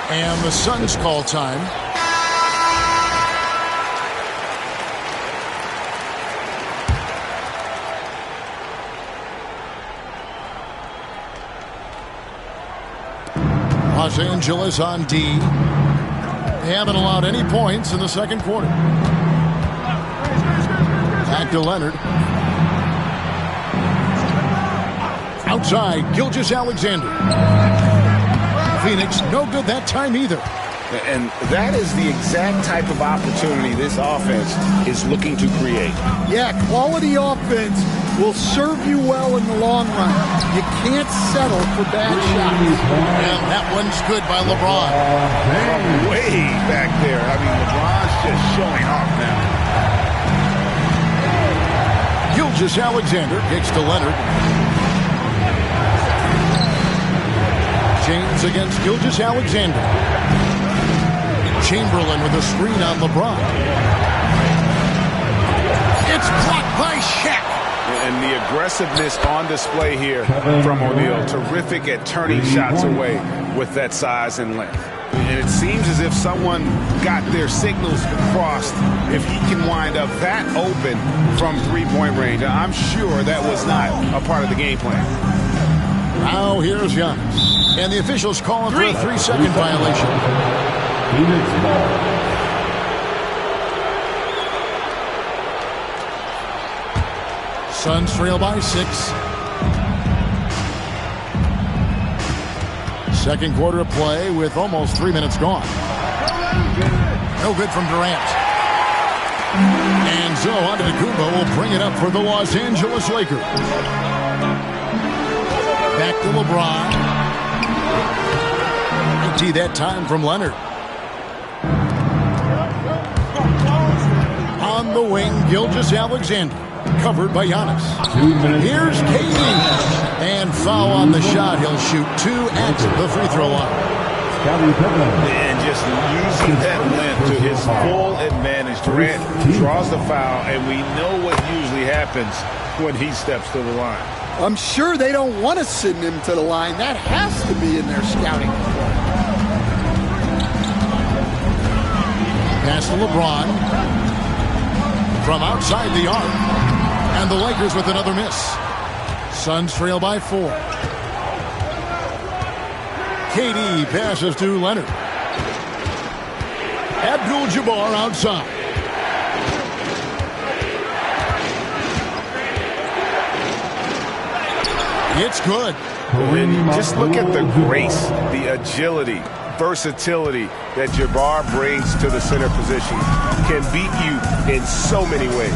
And the Suns call time. Los Angeles on D. They haven't allowed any points in the second quarter. Back to Leonard. Outside, Gilgeous-Alexander. Phoenix, no good that time either. And that is the exact type of opportunity this offense is looking to create. Yeah, quality offense will serve you well in the long run. You can't settle for bad shots. And that one's good by LeBron. From way back there. I mean, LeBron's just showing off now. Gilgeous-Alexander kicks to Leonard. James against Gilgeous-Alexander. Chamberlain with a screen on LeBron. It's blocked by Shaq. And the aggressiveness on display here from O'Neal. Terrific at turning shots away with that size and length. And it seems as if someone got their signals crossed if he can wind up that open from three-point range. I'm sure that was not a part of the game plan. Now here's Giannis. And the officials calling for a 3-second violation. Phoenix ball. Suns trail by 6. Second quarter of play with almost 3 minutes gone. No good from Durant. And so Antetokounmpo will bring it up for the Los Angeles Lakers. Back to LeBron. Empty that time from Leonard. On the wing, Gilgeous-Alexander. Covered by Giannis. Here's KD. And foul on the shot. He'll shoot 2 at the free throw line. And just using that length to his full advantage. Durant draws the foul, and we know what usually happens when he steps to the line. I'm sure they don't want to send him to the line. That has to be in their scouting. Pass to LeBron. From outside the arc. And the Lakers with another miss. Suns trail by 4. KD passes to Leonard. Abdul-Jabbar outside. It's good. And just look at the grace, the agility, versatility that Jabbar brings to the center position. Can beat you in so many ways.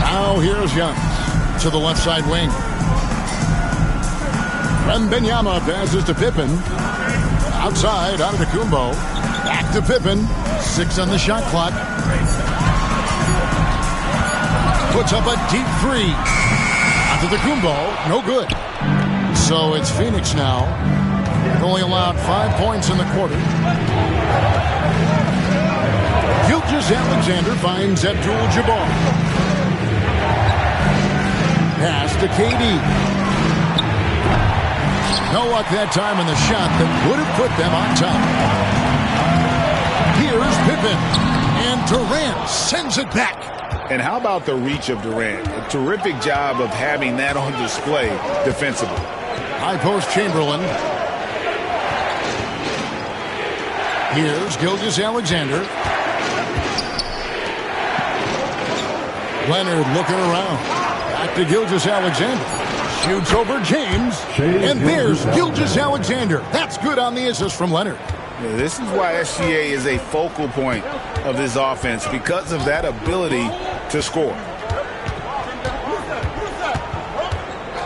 Now here's Giannis to the left side wing. Wembanyama passes to Pippen. Outside, Antetokounmpo. Back to Pippen. 6 on the shot clock. Puts up a deep 3. Antetokounmpo, no good. So it's Phoenix now. Only allowed 5 points in the quarter. Gilgeous-Alexander finds Abdul-Jabbar. Pass to KD. No luck that time in the shot that would have put them on top. Here's Pippen. And Durant sends it back. And how about the reach of Durant? A terrific job of having that on display defensively. High post Chamberlain. Here's Gilgeous-Alexander. Leonard looking around. Back to Gilgeous-Alexander. Shoots over James. And there's Gilgeous-Alexander. That's good on the assist from Leonard. Yeah, this is why SGA is a focal point of this offense, because of that ability to score.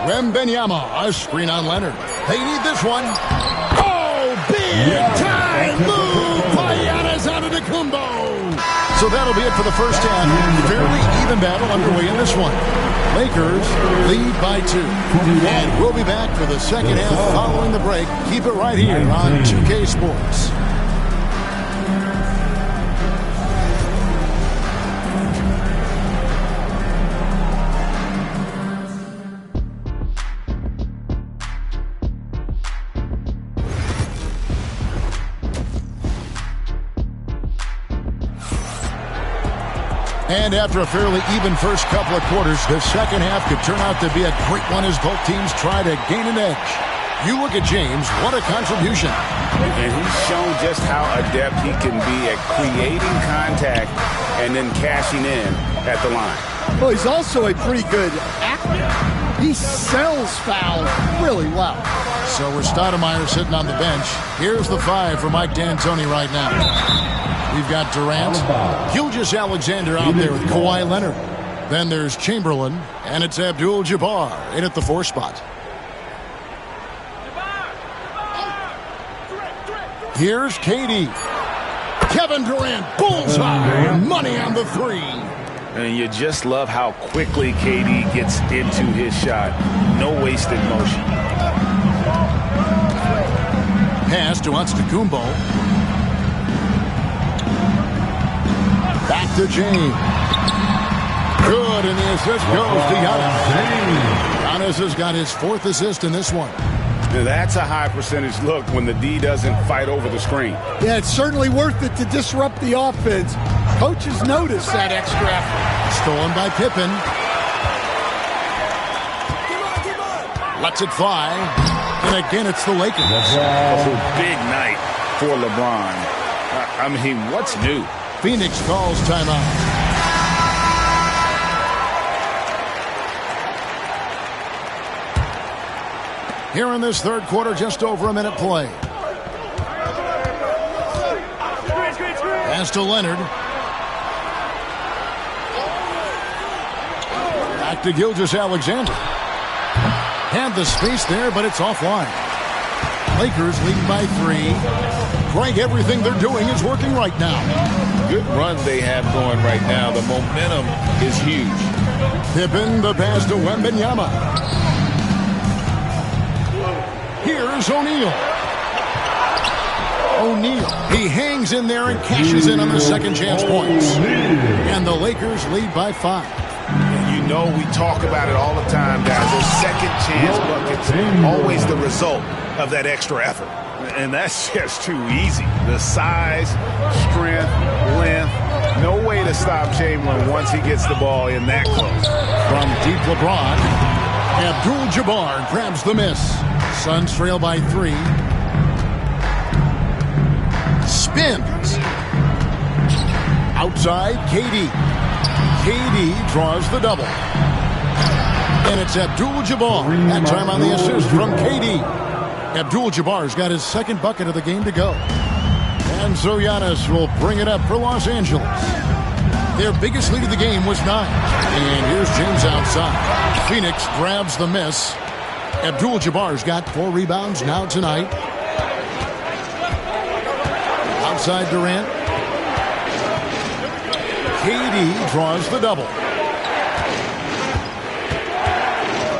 Wembanyama, a screen on Leonard. They need this one. Oh, big time move by Giannis Antetokounmpo. So that'll be it for the first half. Fairly even battle underway in this one. Lakers lead by 2. And we'll be back for the second half following the break. Keep it right here on 2K Sports. And after a fairly even first couple of quarters, the second half could turn out to be a great one as both teams try to gain an edge. You look at James, what a contribution. And he's shown just how adept he can be at creating contact and then cashing in at the line. Well, he's also a pretty good actor. He sells fouls really well. So we're Stoudemire sitting on the bench. Here's the 5 for Mike D'Antoni right now. We've got Durant, Gilgeous-Alexander out there with Kawhi Leonard. Then there's Chamberlain, and it's Abdul-Jabbar in at the 4 spot. Here's KD. Kevin Durant, bullseye, money on the 3. And you just love how quickly KD gets into his shot. No wasted motion. Pass to Antetokounmpo. Back to James. Good, and the assist goes to Giannis. Giannis has got his 4th assist in this one. Now that's a high percentage look when the D doesn't fight over the screen. Yeah, it's certainly worth it to disrupt the offense. Coaches notice that extra effort. Stolen by Pippen. Lets it fly. And again, it's the Lakers. Big night for LeBron. I mean, what's new? Phoenix calls timeout. Here in this third quarter, just over a minute play. Pass to Leonard. Back to Gilgeous-Alexander. Had the space there, but it's offline. Lakers leading by 3. Greg, everything they're doing is working right now. Good run they have going right now. The momentum is huge. Pippen, the pass to Wembanyama. Here's O'Neal. He hangs in there and cashes in on the second chance points. And the Lakers lead by 5. You know we talk about it all the time, guys. Those second chance buckets, always the result of that extra effort. And that's just too easy. The size, strength, length, no way to stop Chamberlain once he gets the ball in that close. From deep LeBron, Abdul-Jabbar grabs the miss. Suns trail by 3. Spins. Outside, KD. KD draws the double. And it's Abdul-Jabbar. That time on the assist from KD. Abdul-Jabbar's got his 2nd bucket of the game to go. And so Giannis will bring it up for Los Angeles. Their biggest lead of the game was 9. And here's James outside. Phoenix grabs the miss. Abdul-Jabbar's got 4 rebounds now tonight. Outside Durant. KD draws the double.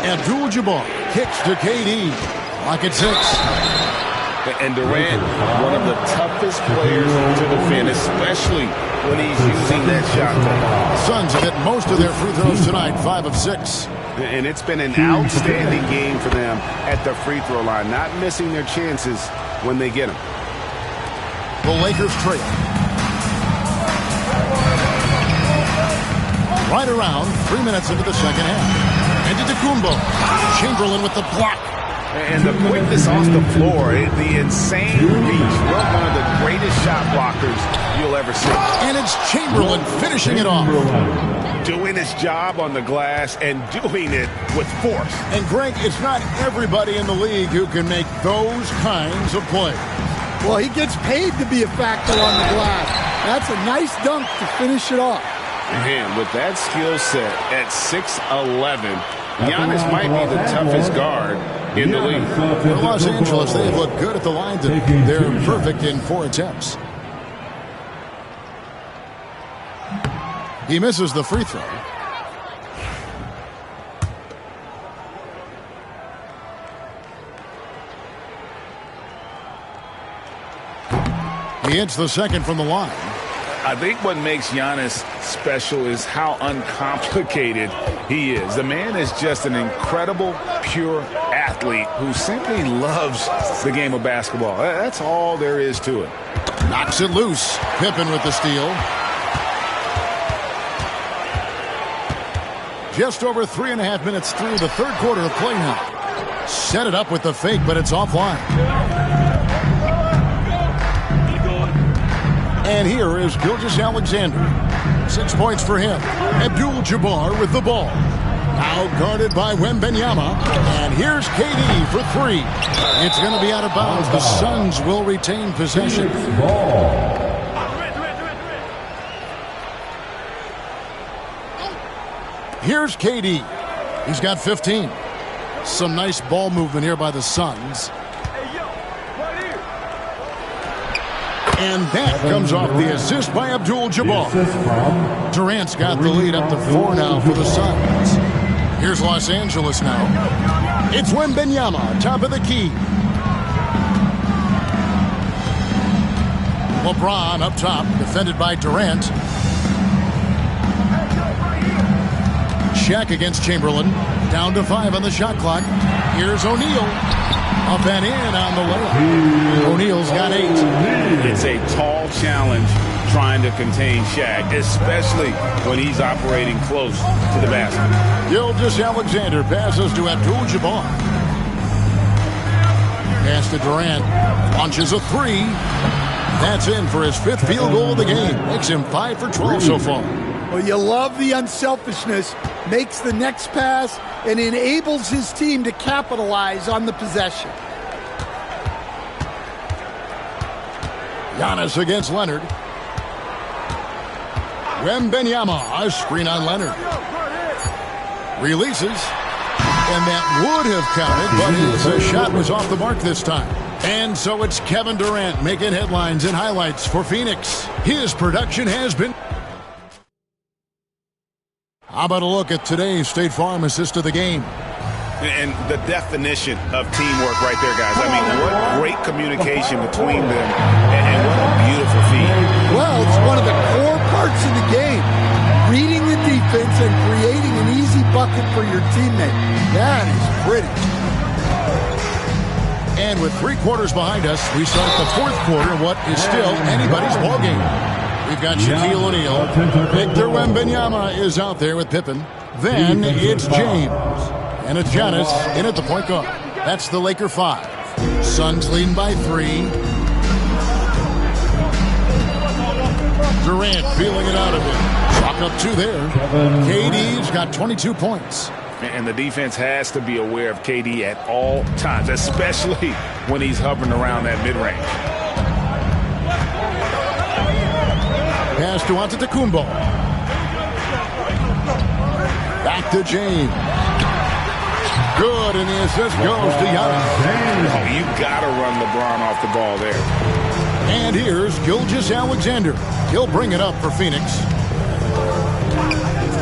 Abdul-Jabbar kicks to KD. Lock at 6. And Durant, one of the toughest players to defend, especially when he's using that shot clock. Suns have hit most of their free throws tonight, 5 of 6. And it's been an outstanding game for them at the free throw line, not missing their chances when they get them. The Lakers trail. Right around 3 minutes into the second half. Antetokounmpo. Chamberlain with the block. And the quickness off the floor, the insane reach. Well, one of the greatest shot blockers you'll ever see. And it's Chamberlain finishing it off. Doing his job on the glass and doing it with force. And Greg, it's not everybody in the league who can make those kinds of plays. Well, he gets paid to be a factor on the glass. That's a nice dunk to finish it off. Man, with that skill set at 6'11", Giannis might be the toughest guard in the league. For Los Angeles, they've looked good at the line. They're perfect in 4 attempts. He misses the free throw. He hits the second from the line. I think what makes Giannis special is how uncomplicated he is. The man is just an incredible, pure athlete who simply loves the game of basketball. That's all there is to it. Knocks it loose. Pippen with the steal. Just over 3.5 minutes through the third quarter of play now. Set it up with the fake, but it's offline. And here is Gilgeous-Alexander. 6 points for him. Abdul-Jabbar with the ball. Now guarded by Wembanyama. And here's KD for 3. It's going to be out of bounds. The Suns will retain possession. Here's KD. He's got 15. Some nice ball movement here by the Suns. And that comes off the assist by Abdul-Jabbar. Durant's got the lead up to 4 now for the Suns. Here's Los Angeles now. It's Wembanyama, top of the key. LeBron up top, defended by Durant. Shaq against Chamberlain. Down to 5 on the shot clock. Here's O'Neal. Up and in on the layup. O'Neal's got 8. It's a tall challenge trying to contain Shaq, especially when he's operating close to the basket. Gilgeous-Alexander passes to Abdul-Jabbar. Pass to Durant. Launches a 3. That's in for his 5th field goal of the game. Makes him 5 for 12 so far. Well, you love the unselfishness. Makes the next pass and enables his team to capitalize on the possession. Giannis against Leonard. Wembanyama, a screen on Leonard. Releases. And that would have counted, but his shot was off the mark this time. And so it's Kevin Durant making headlines and highlights for Phoenix. His production has been... How about a look at today's State Farm assist of the game? And the definition of teamwork right there, guys. I mean, what great communication between them, and what a beautiful feat. Well, it's one of the core parts of the game. Reading the defense and creating an easy bucket for your teammate. That is pretty. And with 3 quarters behind us, we start the 4th quarter, what is still anybody's ballgame. We've got Shaquille O'Neal. Victor Wembanyama is out there with Pippen. Then it's James. And it's Giannis in at the point guard. That's the Laker 5. Suns leading by 3. Durant feeling it out of him. Chalk up 2 there. KD's got 22 points. And the defense has to be aware of KD at all times, especially when he's hovering around that mid-range. Pass to Antetokounmpo. Back to James. Good, and the assist goes to Giannis. Oh, you got to run LeBron off the ball there. And here's Gilgeous-Alexander. He'll bring it up for Phoenix.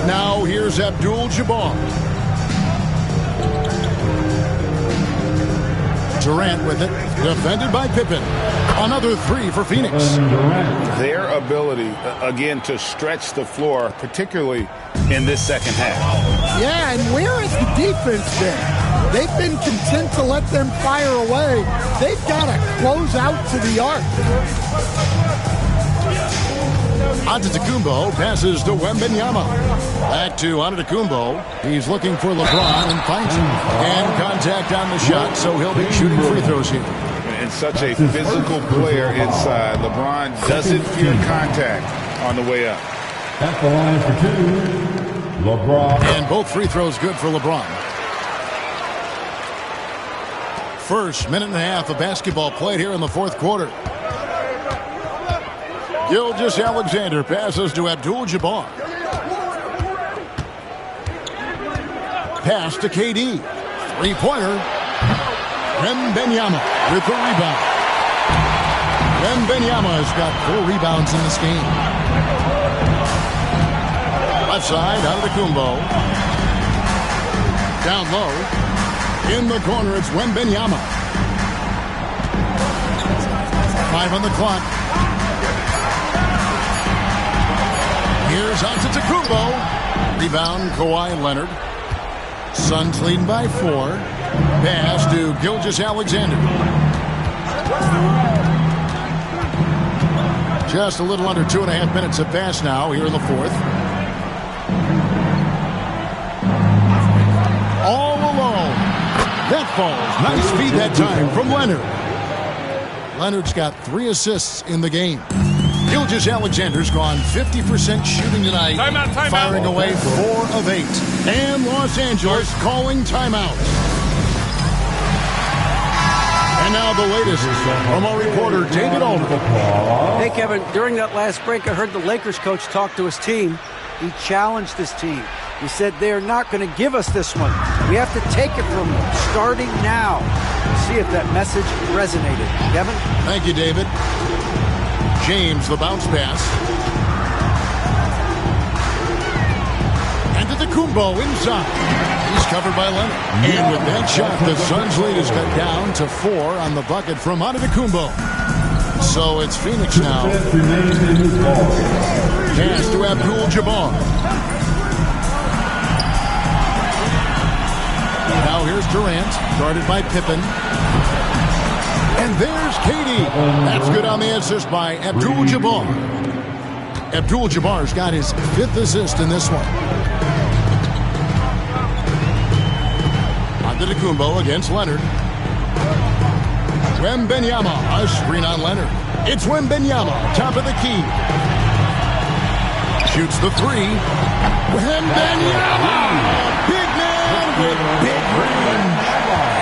Now here's Abdul-Jabbar. Durant with it, defended by Pippen. Another 3 for Phoenix. Their ability, again, to stretch the floor, particularly in this second half. Yeah, and where has the defense been? They've been content to let them fire away. They've got to close out to the arc. Antetokounmpo passes to Wembanyama. Back to Antetokounmpo. He's looking for LeBron and finds him. And contact on the shot, so he'll be shooting free throws here. And such a physical player inside. LeBron doesn't fear contact on the way up. At the line for 2, LeBron. And both free throws good for LeBron. First minute and a half of basketball played here in the 4th quarter. Gilgeous-Alexander passes to Abdul-Jabbar. Pass to KD. 3-pointer. Wembanyama with the rebound. Wembanyama has got 4 rebounds in this game. Left side, Antetokounmpo. Down low. In the corner, it's Wembanyama. 5 on the clock. Here's Antetokounmpo. Rebound, Kawhi Leonard. Suns leading by 4. Pass to Gilgeous-Alexander. Just a little under 2.5 minutes have passed now here in the 4th. All alone. That falls. Nice feed that time from Leonard. Leonard's got 3 assists in the game. Gilgeous-Alexander's gone 50% shooting tonight, firing away 4 of 8. And Los Angeles calling timeout. And now the latest from our reporter, David Aldridge. Hey, Kevin, during that last break, I heard the Lakers coach talk to his team. He challenged his team. He said they're not going to give us this one. We have to take it from them, starting now. See if that message resonated. Kevin? Thank you, David. James, the bounce pass. And Antetokounmpo inside. He's covered by Leonard. And with that shot, the Suns' lead is cut down to 4 on the bucket from Antetokounmpo. So it's Phoenix now. Pass to Abdul-Jabbar. Now here's Durant, guarded by Pippen. And there's Katie. That's good on the assist by Abdul-Jabbar. Abdul-Jabbar's got his 5th assist in this one. Antetokounmpo against Leonard. Wembanyama, a screen on Leonard. It's Wembanyama, top of the key. Shoots the 3. Wembanyama! Big man with big range.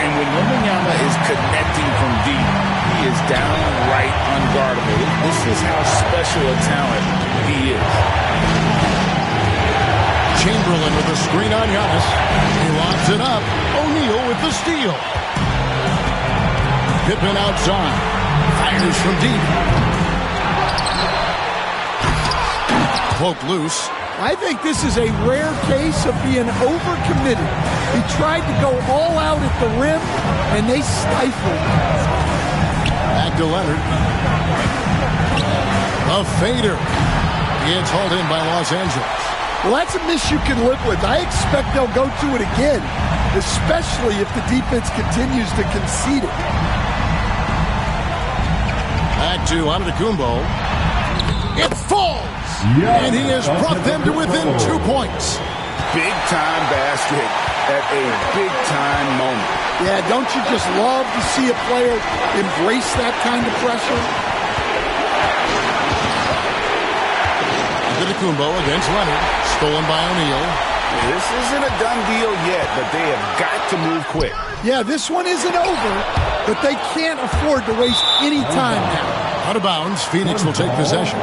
And when Wembanyama is connecting from deep, he is downright unguardable. This is how special a talent he is. Chamberlain with a screen on Giannis. He locks it up. O'Neal with the steal. Pippen outside. Fires from deep. Cloak loose. I think this is a rare case of being overcommitted. He tried to go all out at the rim, and they stifled him. Back to Leonard. A fader. He gets hauled in by Los Angeles. Well, that's a miss you can live with. I expect they'll go to it again, especially if the defense continues to concede it. Back to Antetokounmpo. It falls! And he has brought them to within 2 points. Big-time basket at a big-time moment. Yeah, don't you just love to see a player embrace that kind of pressure? Antetokounmpo against Leonard. Stolen by O'Neal. This isn't a done deal yet, but they have got to move quick. Yeah, this one isn't over, but they can't afford to waste any time now. Out of bounds, Phoenix will take possession.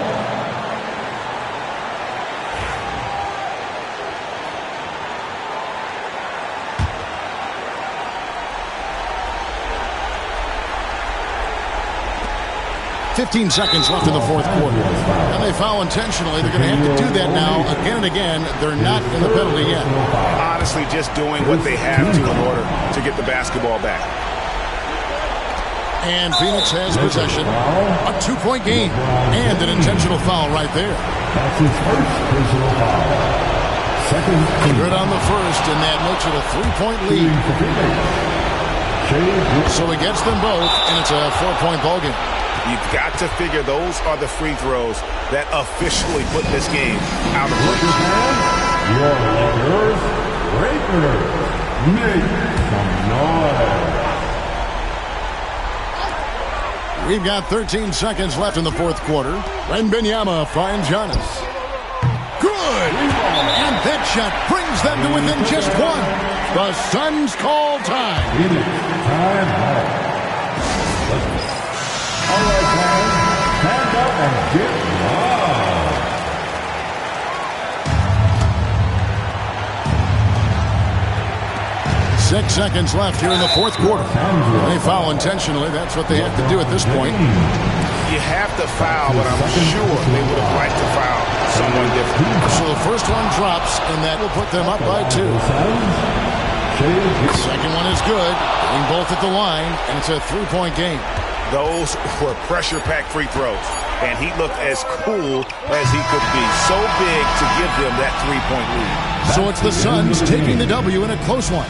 .15 seconds left in the 4th quarter. And they foul intentionally. They're going to have to do that now again and again. They're not in the penalty yet. Honestly, just doing what they have to in order to get the basketball back. And Phoenix has possession. A 2-point game. And an intentional foul right there. That's his first personal foul. Second. Good on the first, and that makes it a 3-point lead. So he gets them both, and it's a 4-point ball game. You've got to figure those are the free throws that officially put this game out of reach. Your Lakers, breakers, make some noise. We've got 13 seconds left in the 4th quarter. Wembanyama finds Giannis. Good! And that shot brings them to within just 1. The Suns call time. Time out. All right, guys, stand up and get loud. 6 seconds left here in the 4th quarter. They foul intentionally. That's what they have to do at this point. You have to foul, but I'm sure they would have liked to foul someone different. So the first one drops, and that will put them up by 2. The second one is good. Getting both at the line, and it's a 3-point game. Those were pressure-packed free throws, and he looked as cool as he could be. So big to give them that 3-point lead. So it's the Suns taking the W in a close one.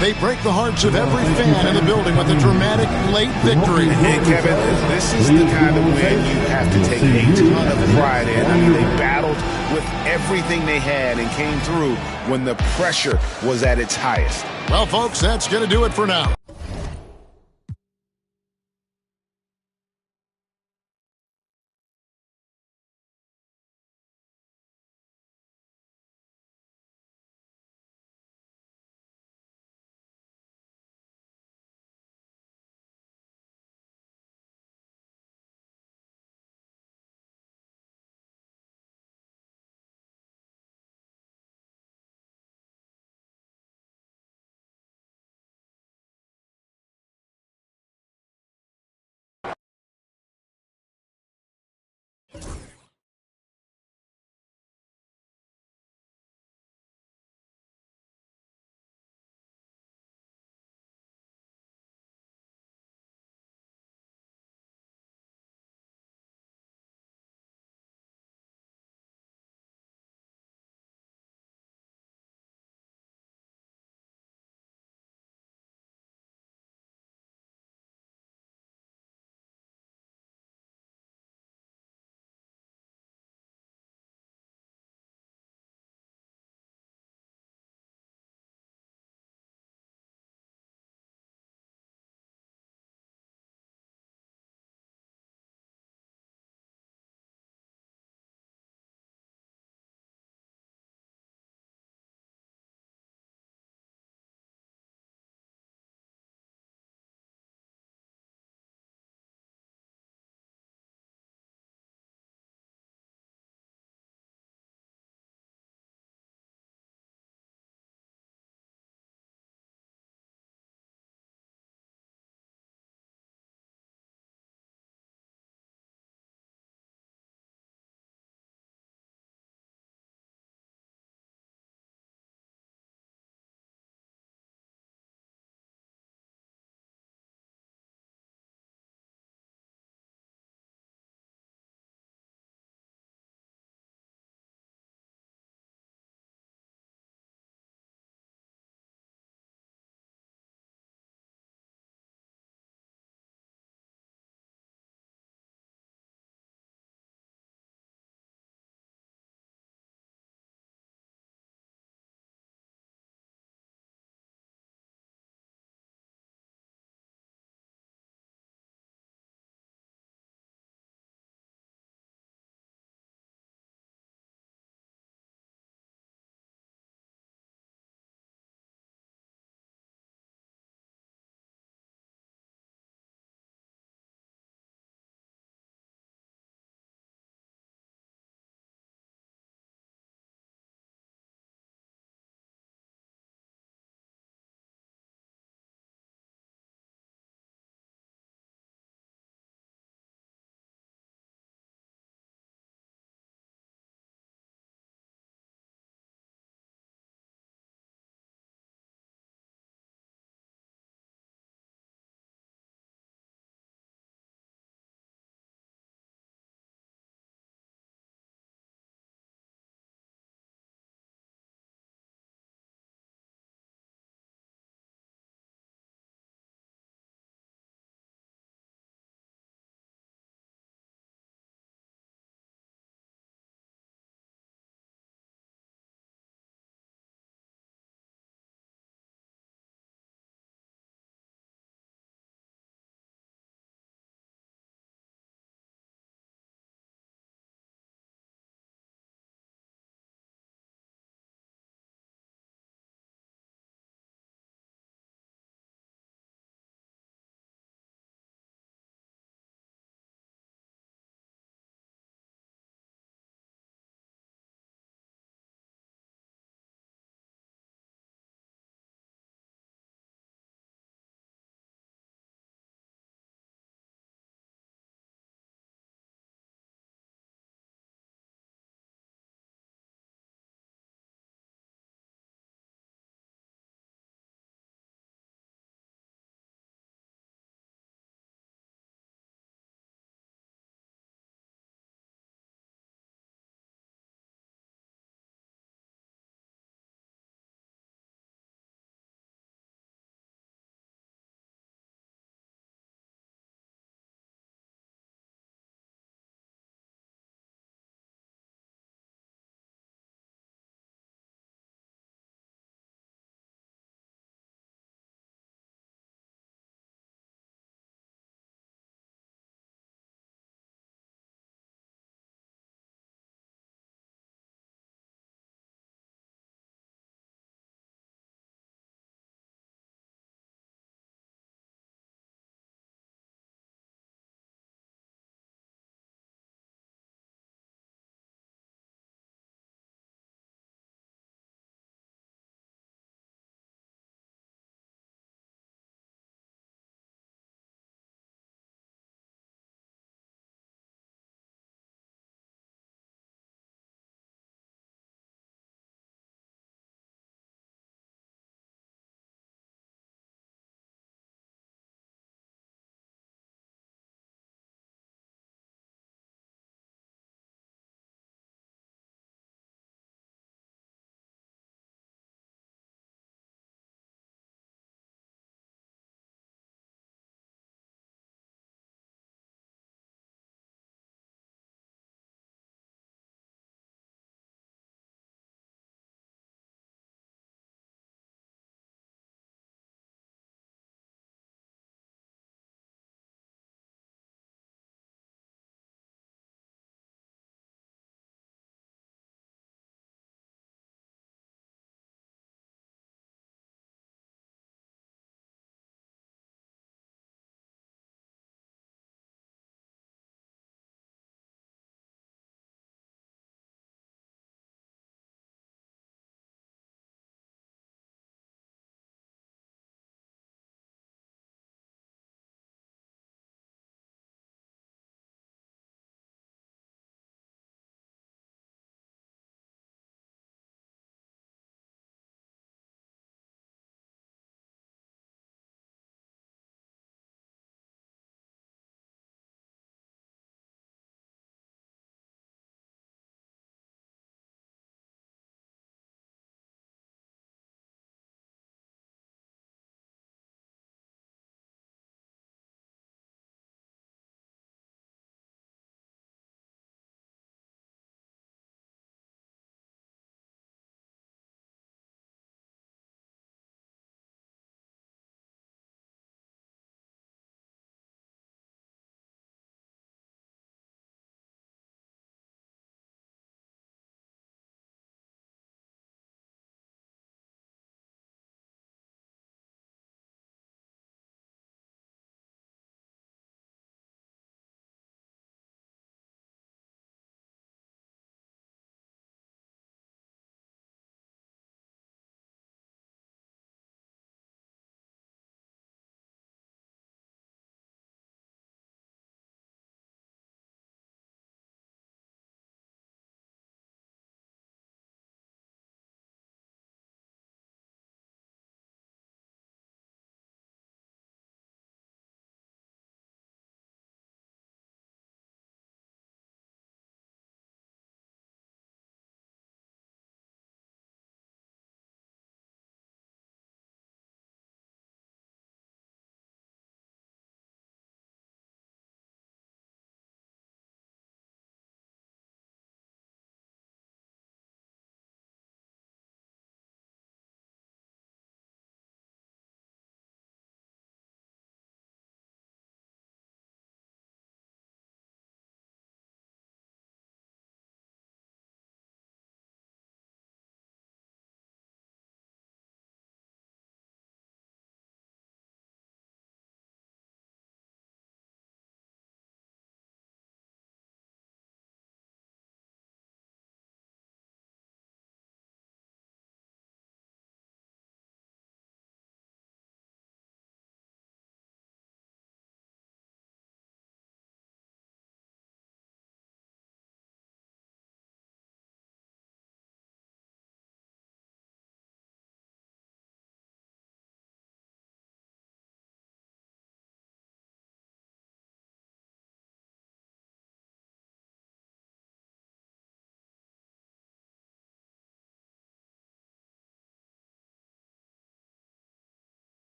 They break the hearts of every fan in the building with a dramatic late victory. And Kevin, this is the kind of win you have to take a ton of pride in. I mean, they battled with everything they had and came through when the pressure was at its highest. Well, folks, that's going to do it for now.